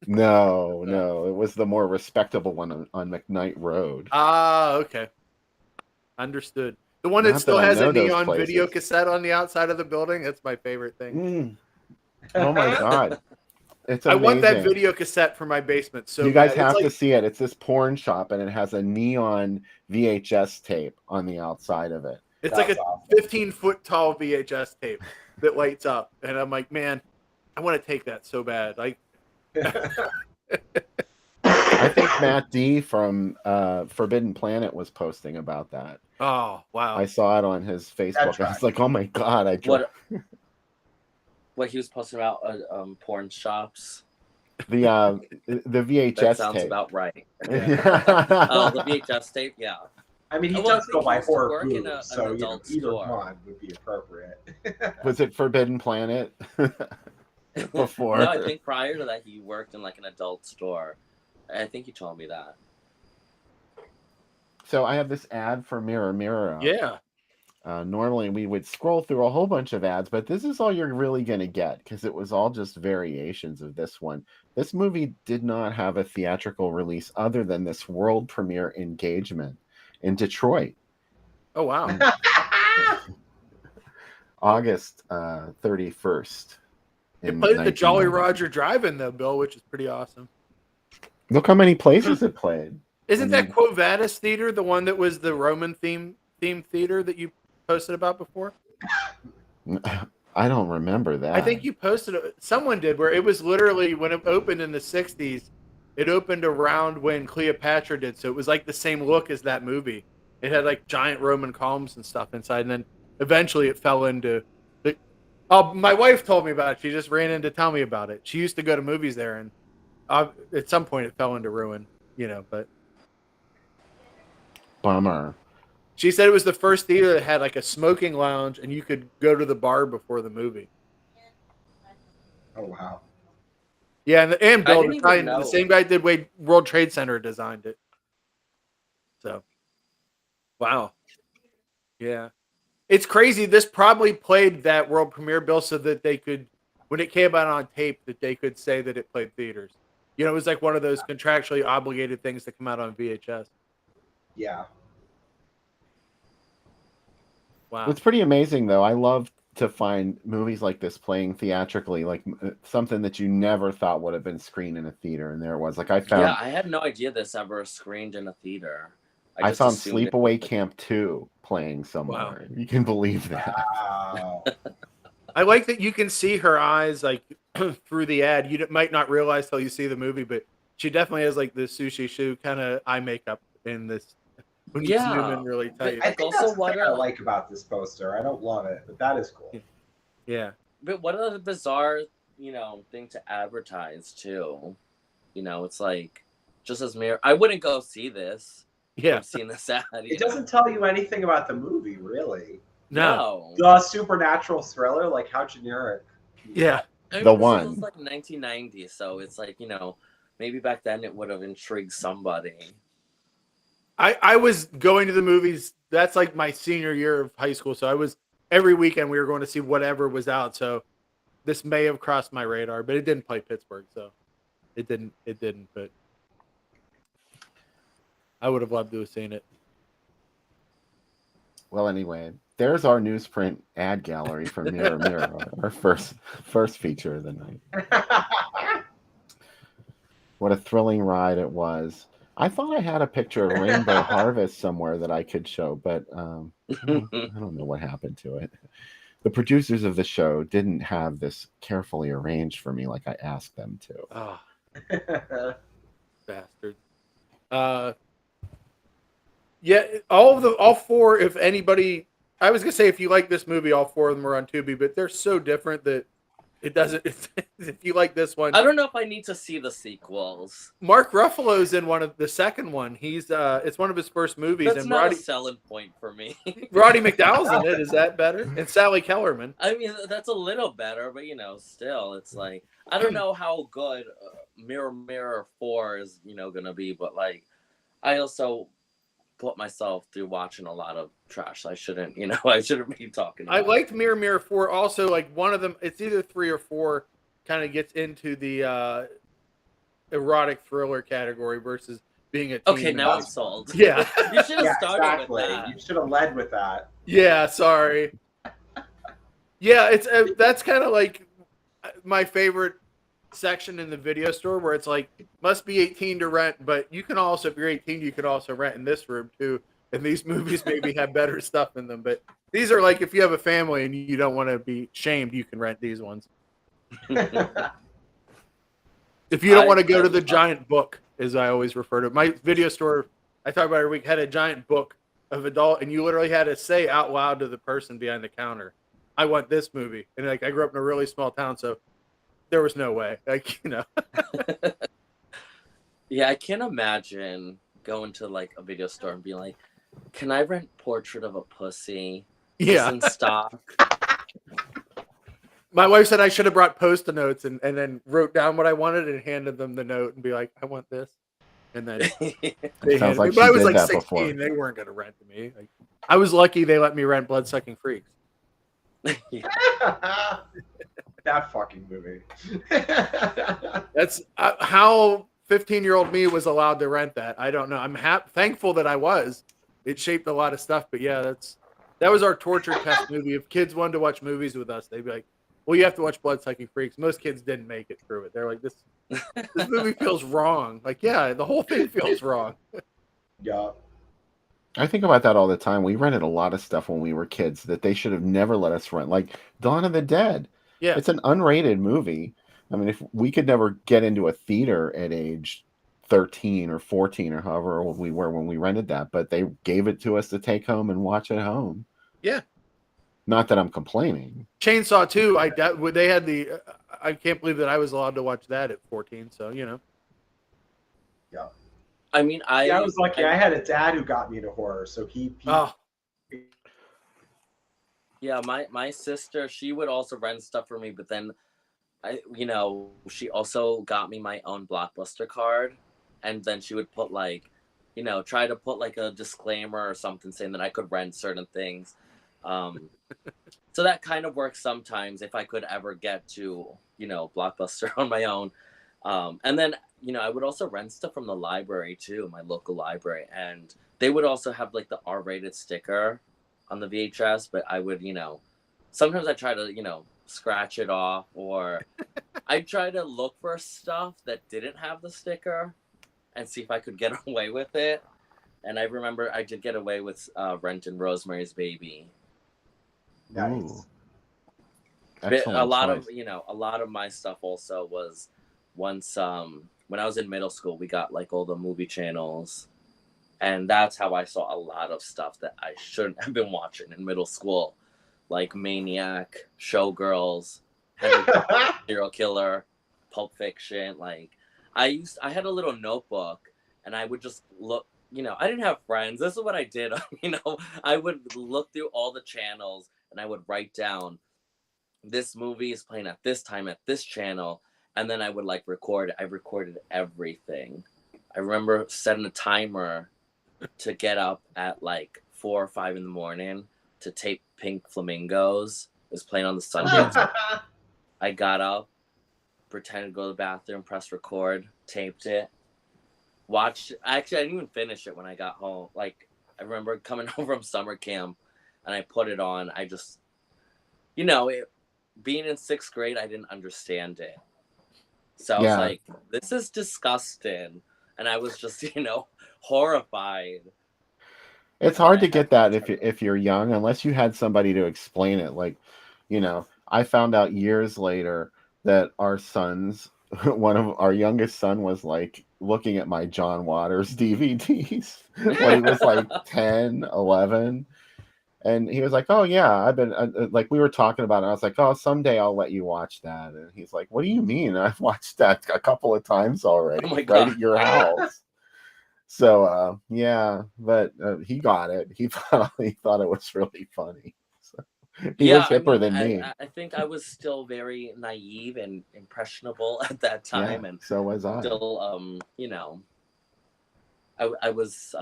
No, it was the more respectable one on McKnight Road. Ah, okay. Understood. The one that still has a neon video cassette on the outside of the building, that's my favorite thing. Oh my God. It's amazing. I want that video cassette for my basement. So you guys have to see it. It's this porn shop, and it has a neon VHS tape on the outside of it. It's like a 15-foot tall VHS tape that lights up, and I'm like, man, I want to take that so bad. Like, I think Matt D from Forbidden Planet was posting about that. Oh wow! I saw it on his Facebook. I was like, oh my God! What he was posting about porn shops. The VHS that sounds tape. about right. Yeah. The VHS tape, yeah. I mean, he does go by horror boobs, so either one would be appropriate. Was it Forbidden Planet before? No, I think prior to that he worked in like an adult store. I think he told me that. So I have this ad for Mirror Mirror. Yeah. Normally we would scroll through a whole bunch of ads, but this is all you're really going to get because it was all just variations of this one. This movie did not have a theatrical release other than this world premiere engagement in Detroit. Oh, wow. August 31st. It played at the Jolly Roger Drive-In, though, Bill, which is pretty awesome. Look how many places it played. Isn't that Quo Vadis Theater the one that was the Roman themed theater that you posted about before? I don't remember that. I think you posted it. Someone did, where it was literally when it opened in the 60s. It opened around when Cleopatra did, so it was like the same look as that movie. It had like giant Roman columns and stuff inside, and then eventually it fell into the. Oh, my wife told me about it. She just ran in to tell me about it. She used to go to movies there, and at some point it fell into ruin, but. Bummer. She said it was the first theater that had like a smoking lounge, and you could go to the bar before the movie. Oh wow! Yeah, and Bill, the same guy did World Trade Center designed it. So, wow. Yeah, it's crazy. This probably played that world premiere, Bill, so that they could, when it came out on tape, that they could say that it played theaters. It was like one of those contractually obligated things that come out on VHS. Yeah. Wow. It's pretty amazing, though. I love to find movies like this playing theatrically, like something that you never thought would have been screened in a theater, and there it was. Like I Yeah, found, I had no idea this ever screened in a theater. I I just found assumed it Sleepaway was Camp 2 playing Wow. somewhere. You can believe that. Wow. I like that you can see her eyes like through the ad. You might not realize till you see the movie, but she definitely has like the sushi shoe kind of eye makeup in this when you zoom Yeah, in really but tight. I like think also that's the what thing I like about this poster. I don't love it, but that is cool. Yeah. but what a bizarre, thing to advertise too. It's like just as mirror. I wouldn't go see this. Yeah. From seeing this ad. It doesn't tell you anything about the movie, really. No. The supernatural thriller, like how generic. Yeah. I mean, The this one. was like 1990, so it's like maybe back then it would have intrigued somebody. I was going to the movies. That's like my senior year of high school. So I was every weekend we were going to see whatever was out. So this may have crossed my radar, but it didn't play Pittsburgh. So it didn't, but I would have loved to have seen it. Well, anyway, there's our newsprint ad gallery from Mirror Mirror, our first feature of the night. What a thrilling ride it was. I thought I had a picture of Rainbow Harvest somewhere that I could show, but I don't know what happened to it. The producers of the show didn't have this carefully arranged for me like I asked them to. Oh, bastard. Yeah, all four, if anybody, I was going to say, if you like this movie, all four of them are on Tubi, but they're so different that it doesn't, if you like this one. I don't know if I need to see the sequels. Mark Ruffalo's in one of the second one. He's, it's one of his first movies. That's and not Roddy, a selling point for me. Roddy McDowell's in it. Is that better? And Sally Kellerman. I mean, that's a little better, but still, it's like, I don't know how good Mirror Mirror 4 is, gonna be, but like, I also put myself through watching a lot of trash. I shouldn't, I shouldn't be talking about I liked Mirror Mirror 4 also. Like one of them, it's either 3 or 4, kind of gets into the erotic thriller category versus being a teen. Okay, now I'm sold. Yeah. You should have started with that. You should have led with that. Yeah, sorry. Yeah, it's that's kind of like my favorite section in the video store where it's like must be 18 to rent, but you can also, if you're 18, you can also rent in this room too. And these movies maybe have better stuff in them, but these are like if you have a family and you don't want to be shamed, you can rent these ones. If you don't want to go to the giant book, as I always refer to it, my video store I talk about every week had a giant book of adult, and you literally had to say out loud to the person behind the counter, "I want this movie." And like I grew up in a really small town, so there was no way. Like Yeah, I can't imagine going to like a video store and being like, "Can I rent Portrait of a Pussy?" Yeah. In stock. My wife said I should have brought Post-it notes and then wrote down what I wanted and handed them the note and be like, "I want this." And then they handed like me. But I she was did like that 16. before. They weren't going to rent to me. Like, I was lucky they let me rent Bloodsucking Freaks. That fucking movie. That's how 15-year-old me was allowed to rent that. I don't know. I'm thankful that I was. It shaped a lot of stuff. But yeah, that was our torture test movie. If kids wanted to watch movies with us, they'd be like, "Well, you have to watch Bloodsucking Freaks." Most kids didn't make it through it. They're like, "This movie feels wrong." Like, yeah, the whole thing feels wrong. Yeah. I think about that all the time. We rented a lot of stuff when we were kids that they should have never let us rent, like Dawn of the Dead. Yeah. It's an unrated movie. I mean, if we could never get into a theater at age 13 or 14 or however old we were when we rented that, but they gave it to us to take home and watch at home. Yeah. Not that I'm complaining. Chainsaw 2, they had the. I can't believe that I was allowed to watch that at 14. So Yeah. I mean, I was lucky. I had a dad who got me into horror, so he Yeah, my sister, she would also rent stuff for me, but then she also got me my own Blockbuster card, and then she would put like, try to put like a disclaimer or something saying that I could rent certain things. So that kind of works sometimes if I could ever get to, Blockbuster on my own. And then, I would also rent stuff from the library too, my local library, and they would also have like the R-rated sticker on the VHS, but I would, sometimes I try to, scratch it off, or I try to look for stuff that didn't have the sticker and see if I could get away with it. And I remember I did get away with Rent and Rosemary's Baby. Nice. Excellent A lot choice. of a lot of my stuff also was once when I was in middle school, we got like all the movie channels, and that's how I saw a lot of stuff that I shouldn't have been watching in middle school, like Maniac, Showgirls, Serial Killer, Pulp Fiction. Like I had a little notebook, and I would just look. I didn't have friends. This is what I did. I would look through all the channels, and I would write down, this movie is playing at this time at this channel, and then I would like record. I recorded everything. I remember setting a timer to get up at like 4 or 5 in the morning to tape Pink Flamingos. It was playing on the Sunday. I got up, pretended to go to the bathroom, pressed record, taped it, watched. Actually, I didn't even finish it when I got home. Like, I remember coming home from summer camp, and I put it on. I just, being in 6th grade, I didn't understand it. So I was like, this is disgusting. And I was just, horrified. It's hard to get that if you're young, unless you had somebody to explain it. Like, I found out years later that our sons, one of our youngest son was like looking at my John Waters DVDs when he was like 10, 11. And he was like, oh, yeah, I've been like, we were talking about it. I was like, oh, someday I'll let you watch that. And he's like, what do you mean? I've watched that a couple of times already, right at your house. So, yeah, but he got it. He thought it was really funny. So, he was hipper than me. I think I was still very naive and impressionable at that time. Yeah, and so was I. Still, I was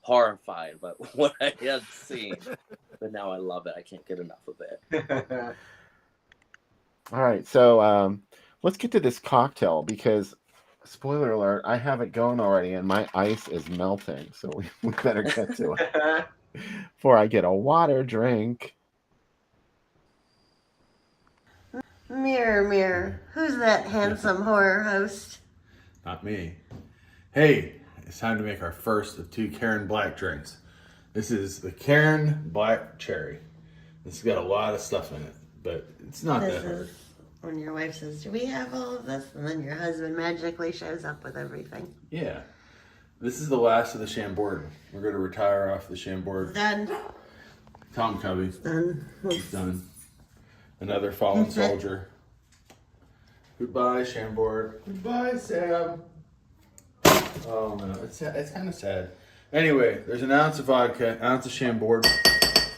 horrified by what I had seen, but now I love it. I can't get enough of it. All right, so let's get to this cocktail, because spoiler alert, I have it going already and my ice is melting, so we better get to it before I get a water drink. Mirror, mirror, who's that handsome horror host? Not me. Hey, it's time to make our first of 2 Karen Black drinks. This is the Karen Black Cherry. This has got a lot of stuff in it, but it's not that hard. When your wife says, do we have all of this? And then your husband magically shows up with everything. Yeah. This is the last of the Chambord. We're going to retire off the Chambord. Done. Tom Covey. Done. He's done. Another fallen soldier. Goodbye, Chambord. Goodbye, Sam. Oh, no. It's kind of sad. Anyway, there's an ounce of vodka, an ounce of Chambord,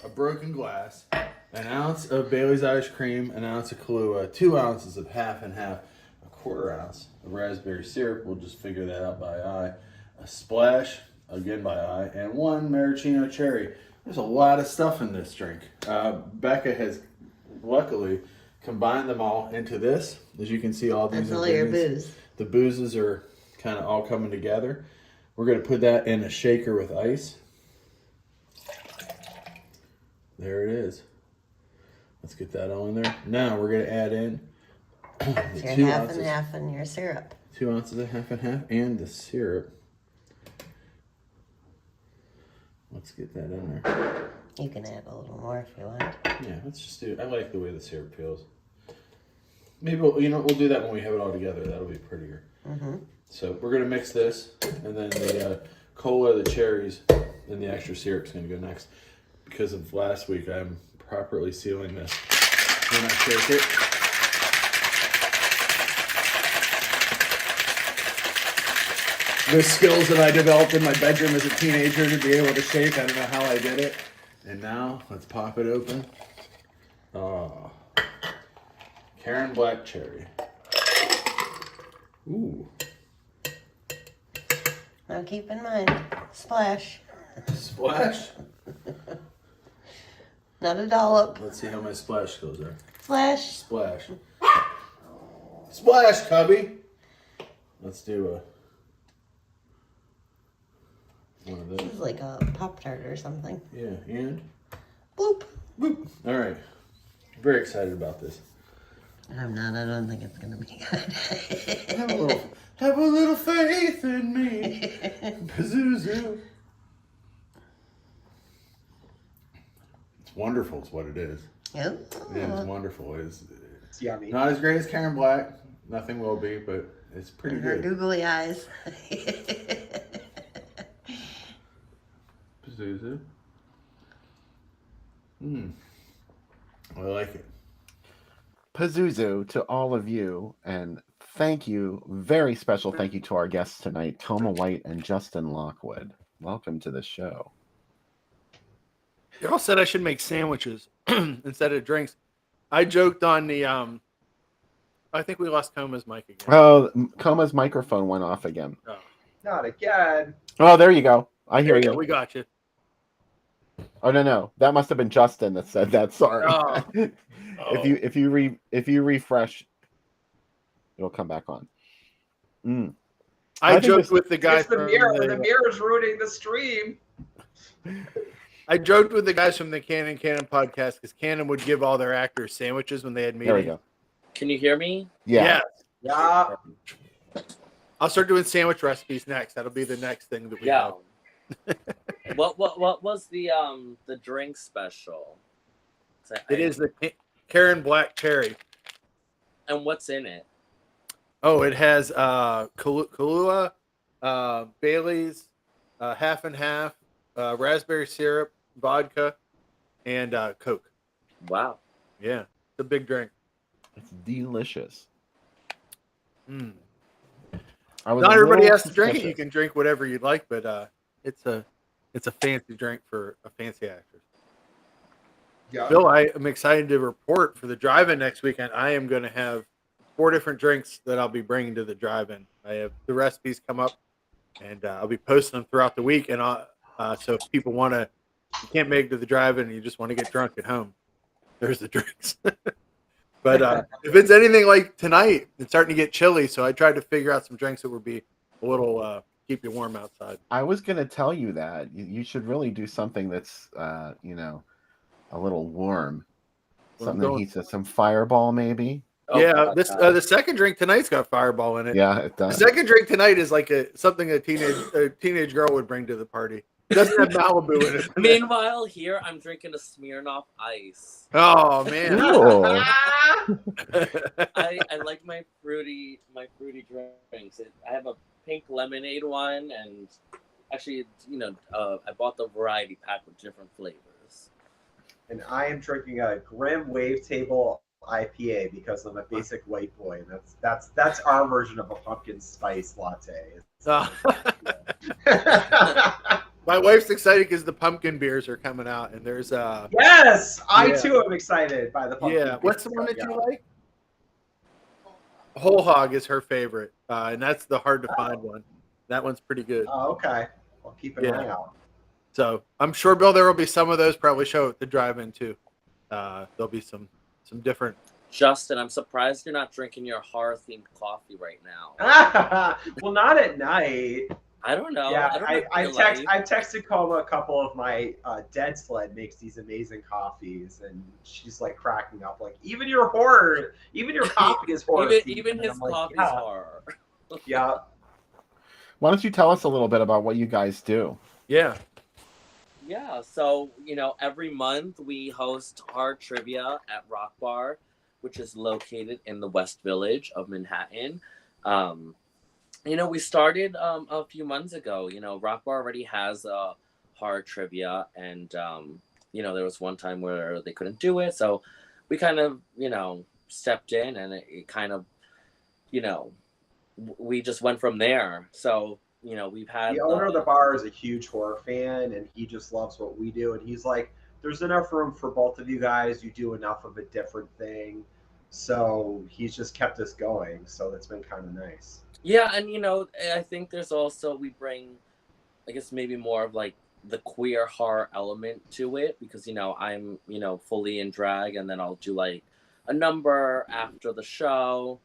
a broken glass, an ounce of Bailey's Irish Cream, an ounce of Kahlua, 2 ounces of half and half, a quarter ounce of raspberry syrup. We'll just figure that out by eye. A splash, again by eye, and 1 maraschino cherry. There's a lot of stuff in this drink. Becca has luckily combined them all into this. As you can see, all these That's all your booze. The boozes are kind of all coming together. We're going to put that in a shaker with ice. There it is. Let's get that all in there. Now we're going to add in your 2 half ounces. And half and your syrup. 2 ounces of half and half and the syrup. Let's get that in there. You can add a little more if you want. Yeah, let's just do it. I like the way the syrup feels. Maybe we'll do that when we have it all together. That'll be prettier. Mm-hmm. So we're going to mix this, and then the cola, the cherries, and the extra syrup is going to go next. Because of last week, I'm properly sealing this. When I shake it, the skills that I developed in my bedroom as a teenager to be able to shake, I don't know how I did it. And now, let's pop it open. Oh, Karen Black Cherry. Ooh. Now keep in mind, splash. Splash? Not a dollop. Let's see how my splash goes there. Splash. Splash. Splash, Cubby! Let's do one of those. like a Pop-Tart or something. Yeah, and Boop. boop. All right. Very excited about this. I'm not. I don't think it's gonna be good. Have a little faith in me. Pazuzu. It's wonderful. It's what it is. Oh. Yeah, it's wonderful. It's yummy. Not as great as Karen Black. Nothing will be, but it's pretty Her good. googly eyes. Pazuzu. I like it. Pazuzu to all of you, and thank you, very special thank you to our guests tonight, Coma White and Justin Lockwood. Welcome to the show. You all said I should make sandwiches instead of drinks. I joked on the I think we lost Coma's mic again. Oh, Coma's microphone went off again. Oh. Not again. Oh, there you go. I hear There you. We got you. Oh no, that must have been Justin that said that. Sorry. Oh. If you refresh, it'll come back on. I joked with the guy It's the from mirror. The mirror's ruining the stream. I joked with the guys from the Canon podcast because Canon would give all their actors sandwiches when they had meetings. There we go. Can you hear me? Yeah. Yeah. I'll start doing sandwich recipes next. That'll be the next thing that we have. What was the drink special? It is the Karen Black Cherry. And what's in it? Oh, it has Kahlua, Bailey's, half and half, raspberry syrup, vodka, and Coke. Wow. Yeah, it's a big drink. It's delicious. Not I was everybody has to suspicious. drink it. You can drink whatever you'd like, but it's a fancy drink for a fancy actress. Yeah. Bill, I am excited to report for the drive-in next weekend. I am going to have 4 different drinks that I'll be bringing to the drive-in. I have the recipes come up, and I'll be posting them throughout the week. And so if people you can't make it to the drive-in and you just want to get drunk at home, there's the drinks. But if it's anything like tonight, it's starting to get chilly, so I tried to figure out some drinks that would be a little keep you warm outside. I was going to tell you that you should really do something that's a little warm. Something that heats it. Some Fireball, maybe. Yeah, the second drink tonight's got Fireball in it. Yeah, it does. The second drink tonight is like something a teenage girl would bring to the party. It doesn't have Malibu in it. Meanwhile, here I'm drinking a Smirnoff Ice. Oh man! I like my fruity drinks. I have a pink lemonade one, and actually, I bought the variety pack with different flavors. And I am drinking a Grim Wavetable IPA because I'm a basic white boy. That's our version of a pumpkin spice latte. My wife's excited because the pumpkin beers are coming out, and there's yes, I too am excited by the pumpkin. Yeah, what's the one that you like? Whole Hog is her favorite, and that's the hard to find one. That one's pretty good. Oh, okay. I'll keep an eye out. So I'm sure, Bill, there will be some of those probably show at the drive-in too. There'll be some different. Justin, I'm surprised you're not drinking your horror-themed coffee right now. Well, not at night. I don't know. Yeah, I texted Coma a couple of my Dead Sled makes these amazing coffees, and she's like cracking up, like even your coffee is horror. even his coffee is horror. Yeah. Why don't you tell us a little bit about what you guys do? Yeah. Yeah, so every month we host horror trivia at Rock Bar, which is located in the West Village of Manhattan. We started a few months ago. Rock Bar already has a horror trivia, and there was one time where they couldn't do it, so we kind of stepped in, and it kind of we just went from there. So we've had the owner of the bar is a huge horror fan, and he just loves what we do, and he's like, there's enough room for both of you guys. You do enough of a different thing. So he's just kept us going. So that's been kind of nice. Yeah, and I think there's also, we bring, I guess maybe more of like the queer horror element to it, because I'm fully in drag, and then I'll do like a number after the show,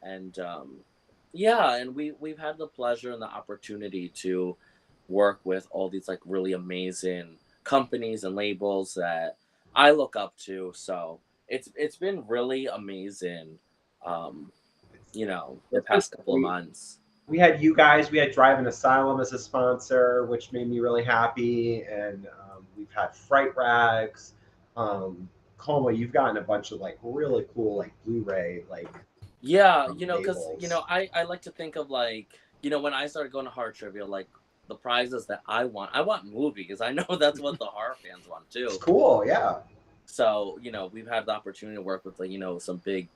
and and we've had the pleasure and the opportunity to work with all these like really amazing companies and labels that I look up to. So it's been really amazing, the past couple of months. We had you guys. We had Drive-In Asylum as a sponsor, which made me really happy. And we've had Fright Rags, Coma. You've gotten a bunch of like really cool like Blu-ray like. Yeah, because I like to think of like when I started going to horror trivia, like the prizes that I want movies. I know that's what the horror fans want too. It's cool, yeah. So we've had the opportunity to work with like some big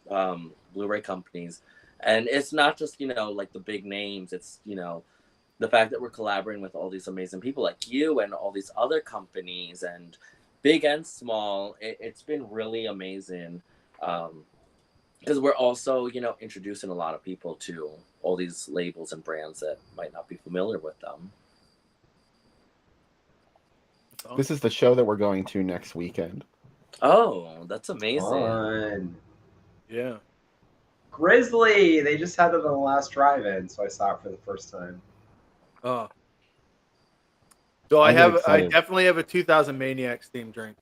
Blu-ray companies. And it's not just, like the big names. It's, the fact that we're collaborating with all these amazing people like you and all these other companies and big and small. It's been really amazing. Because we're also, introducing a lot of people to all these labels and brands that might not be familiar with them. This is the show that we're going to next weekend. Oh, that's amazing. Fun. Yeah. Grizzly. They just had it on the last drive-in, so I saw it for the first time. Oh. So I definitely have a 2000 Maniacs themed drink.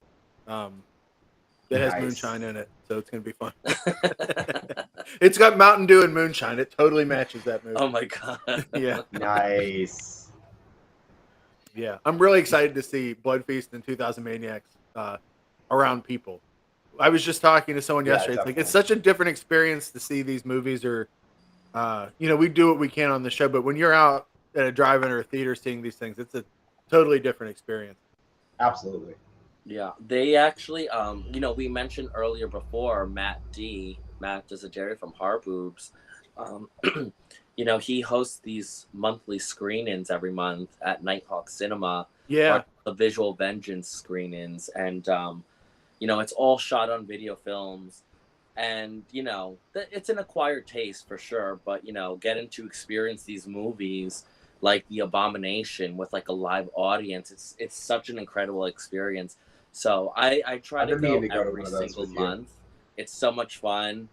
That has moonshine in it, so it's gonna be fun. It's got Mountain Dew and moonshine. It totally matches that movie. Oh my god. Yeah. Nice. Yeah, I'm really excited to see Blood Feast and 2000 Maniacs around people. I was just talking to someone yesterday. It's like it's such a different experience to see these movies, or we do what we can on the show, but when you're out at a drive-in or a theater seeing these things, it's a totally different experience. Absolutely. Yeah, they actually, we mentioned earlier before Matt Desideri from Horror Boobs. He hosts these monthly screenings every month at Nighthawk Cinema. Yeah, the Visual Vengeance screenings, and it's all shot on video films, and it's an acquired taste for sure. But getting to experience these movies like The Abomination with like a live audience, it's such an incredible experience. So I try to go every single month. It's so much fun.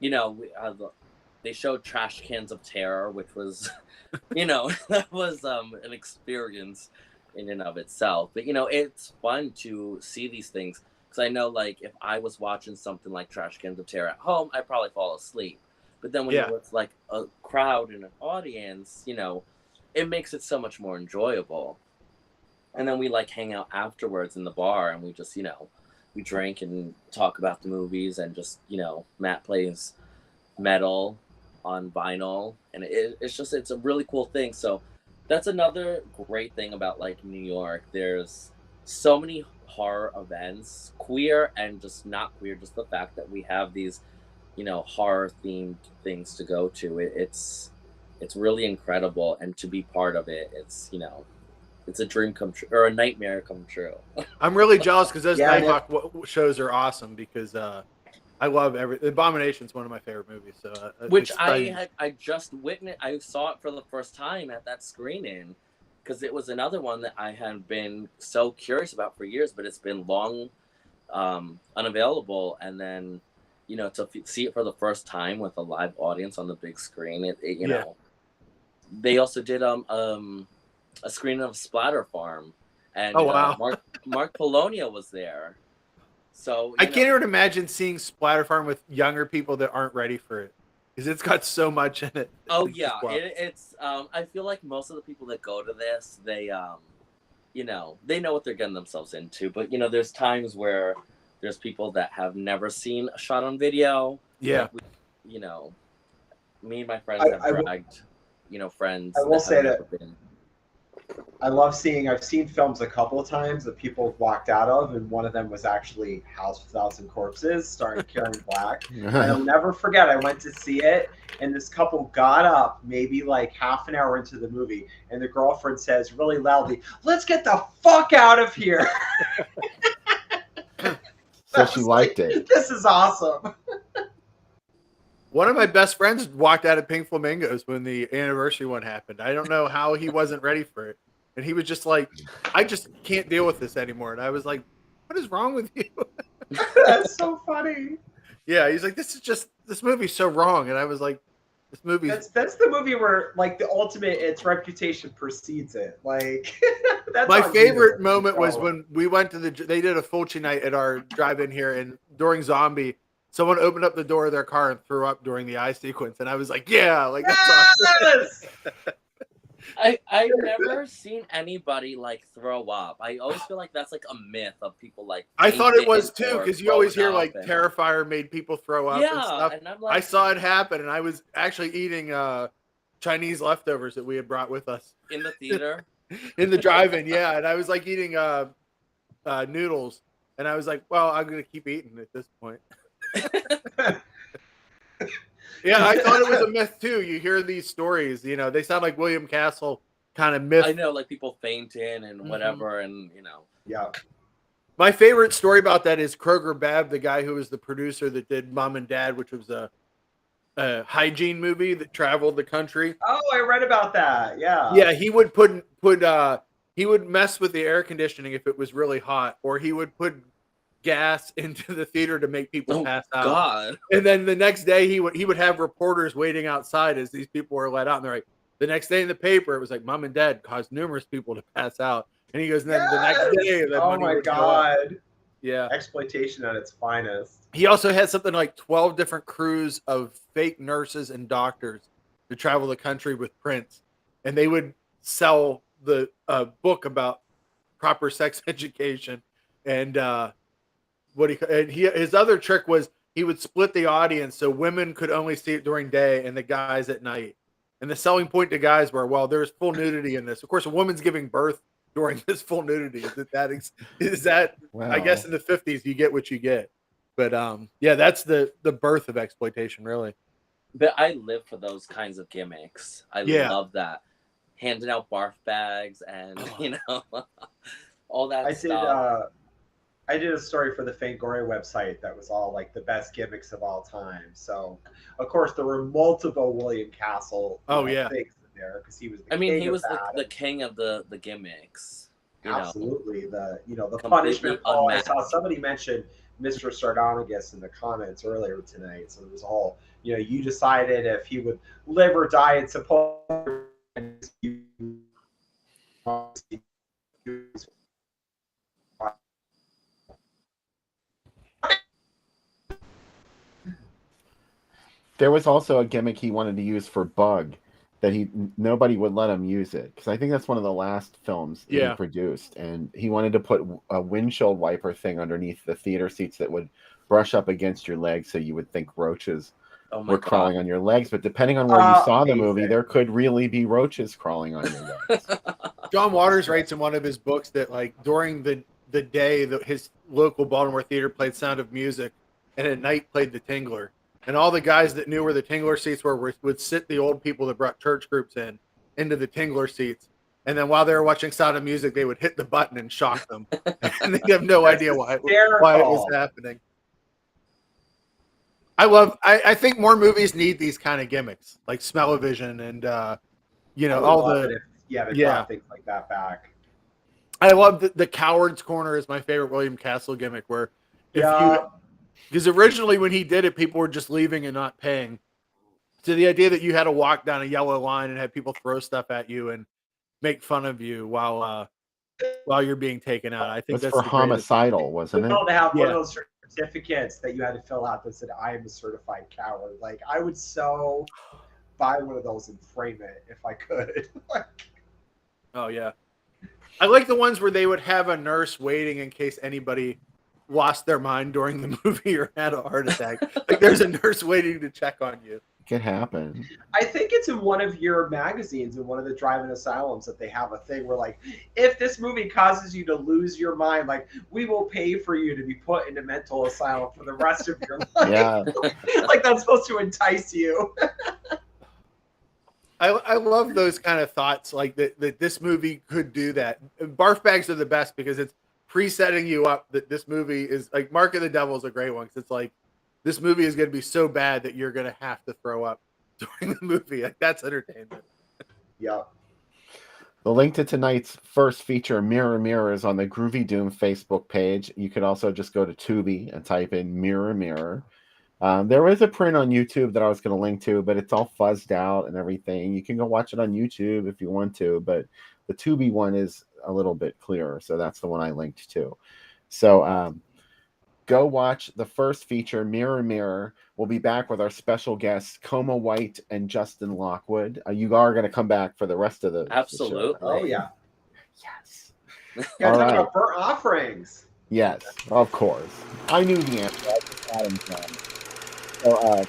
They showed Trash Cans of Terror, which was, that was an experience in and of itself. But it's fun to see these things, because I know like if I was watching something like Trash Cans of Terror at home, I'd probably fall asleep. But then when you're with like a crowd and an audience, it makes it so much more enjoyable. And then we like hang out afterwards in the bar, and we just, we drink and talk about the movies, and just, Matt plays metal on vinyl, and it's a really cool thing. So that's another great thing about like New York. There's so many horror events, queer and just not queer, just the fact that we have these, horror themed things to go to. It's really incredible, and to be part of it, it's a dream come true, or a nightmare come true. I'm really jealous because those Nighthawk shows are awesome, because I love Abomination's one of my favorite movies. So which I just witnessed. I saw it for the first time at that screening, because it was another one that I had been so curious about for years, but it's been long unavailable. And then to see it for the first time with a live audience on the big screen, they also did a screening of Splatter Farm, and Mark Polonia was there. So I can't even imagine seeing Splatter Farm with younger people that aren't ready for it, because it's got so much in it. Oh yeah, it's. I feel like most of the people that go to this, they they know what they're getting themselves into. But there's times where there's people that have never seen a shot on video. Yeah. Me and my friends have dragged, friends. I will say that. I've seen films a couple of times that people have walked out of, and one of them was actually House of Thousand Corpses, starring Karen Black. And I'll never forget, I went to see it, and this couple got up maybe like half an hour into the movie, and the girlfriend says really loudly, "Let's get the fuck out of here." So she liked it. This is awesome. One of my best friends walked out of Pink Flamingos when the anniversary one happened. I don't know how he wasn't ready for it. And he was just like, I just can't deal with this anymore. And I was like, what is wrong with you? That's so funny. Yeah, he's like, this movie's so wrong. And I was like, This movie's that's the movie where like the ultimate, its reputation precedes it. Like that's my on favorite you. moment was So- when we went to they did a Fulci night at our drive-in here, and during Zombie, someone opened up the door of their car and threw up during the eye sequence, and I was like, yeah, like that's awesome. Yes! I've never seen anybody like throw up. I always feel like that's like a myth of people like. I thought it was fainting too, or because you always hear throwing like up and- Terrifier made people throw up and Yeah, stuff. and I'm I like, saw it happen, and I was actually eating Chinese leftovers that we had brought with us in the theater. in the drive-in, yeah, and I was like eating noodles, and I was like, well, I'm gonna keep eating at this point. Yeah, I thought it was a myth too. You hear these stories, you know, they sound like William Castle kind of myth. I know, like people fainting and whatever, and you know. Yeah. My favorite story about that is Kroger Bev, the guy who was the producer that did Mom and Dad, which was a hygiene movie that traveled the country. Oh, I read about that. Yeah. Yeah, he would he would mess with the air conditioning if it was really hot, or he would put gas into the theater to make people pass out. God. And then the next day he would have reporters waiting outside as these people were let out, and they're like, the next day in the paper it was like Mom and Dad caused numerous people to pass out. And he goes, and then the next day, that Oh money my would go up. God. Yeah. Exploitation at its finest. He also had something like 12 different crews of fake nurses and doctors to travel the country with prints, and they would sell the book about proper sex education. And his other trick was he would split the audience so women could only see it during day and the guys at night. And the selling point to guys were, well, there's full nudity in this. Of course, a woman's giving birth during this full nudity. Is that Wow. I guess in the 50s you get what you get. But yeah, that's the birth of exploitation, really. But I live for those kinds of gimmicks. I Yeah. love that. Handing out barf bags and you know all that stuff. I did a story for the Fangoria website that was all like the best gimmicks of all time. So, of course, there were multiple William Castle yeah. things in there because he was. He was the king of the gimmicks. Absolutely, the Completely punishment. Oh, I unmatched. saw somebody mention Mr. Sardonicus in the comments earlier tonight. So there was a whole, you decided if he would live or die and suppose. There was also a gimmick he wanted to use for Bug that nobody would let him use it, because I think that's one of the last films that he produced, and he wanted to put a windshield wiper thing underneath the theater seats that would brush up against your legs, so you would think roaches were crawling on your legs. But depending on where you saw the movie, there could really be roaches crawling on your legs. John Waters writes in one of his books that like during the day his local Baltimore theater played Sound of Music, and at night played The Tingler. And all the guys that knew where the Tingler seats were would sit the old people that brought church groups into the Tingler seats. And then while they were watching Sound of Music, they would hit the button and shock them. And they'd have no idea why it was happening. I think more movies need these kind of gimmicks, like Smell-O-Vision and, all the... brought things like that back. I love the Coward's Corner is my favorite William Castle gimmick, where because originally when he did it, people were just leaving and not paying. So the idea that you had to walk down a yellow line and have people throw stuff at you and make fun of you while you're being taken out, I think that's for homicidal, wasn't it? To have one of those certificates that you had to fill out that said, "I am a certified coward." Like, I would so buy one of those and frame it if I could. Oh yeah, I like the ones where they would have a nurse waiting in case anybody lost their mind during the movie or had a heart attack. Like, there's a nurse waiting to check on you. It could happen. I think it's in one of your magazines, in one of the drive-in asylums, that they have a thing where, like, if this movie causes you to lose your mind, like, we will pay for you to be put in a mental asylum for the rest of your life. Yeah. Like, that's supposed to entice you. I love those kind of thoughts, like that this movie could do that. Barf bags are the best because it's pre-setting you up that this movie is like Mark of the Devil is a great one, because it's like this movie is going to be so bad that you're going to have to throw up during the movie. Like, that's entertainment. Yeah. The link to tonight's first feature, Mirror Mirror, is on the Groovy Doom Facebook page. You could also just go to Tubi and type in Mirror Mirror. There is a print on YouTube that I was going to link to, but it's all fuzzed out and everything. You can go watch it on YouTube if you want to, but the Tubi one is a little bit clearer, so that's the one I linked to. So go watch the first feature, Mirror Mirror. We'll be back with our special guests, Coma White and Justin Lockwood. You are going to come back for the rest of the Absolutely. show, right? Oh yeah. Yes. Yeah, All talking right. about burnt offerings. Yes, of course. I knew the answer. I just had him done. So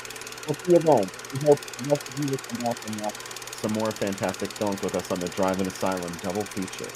we'll see you then. We hope most of you will come back and watch some more fantastic films with us on the Drive-In Asylum double feature.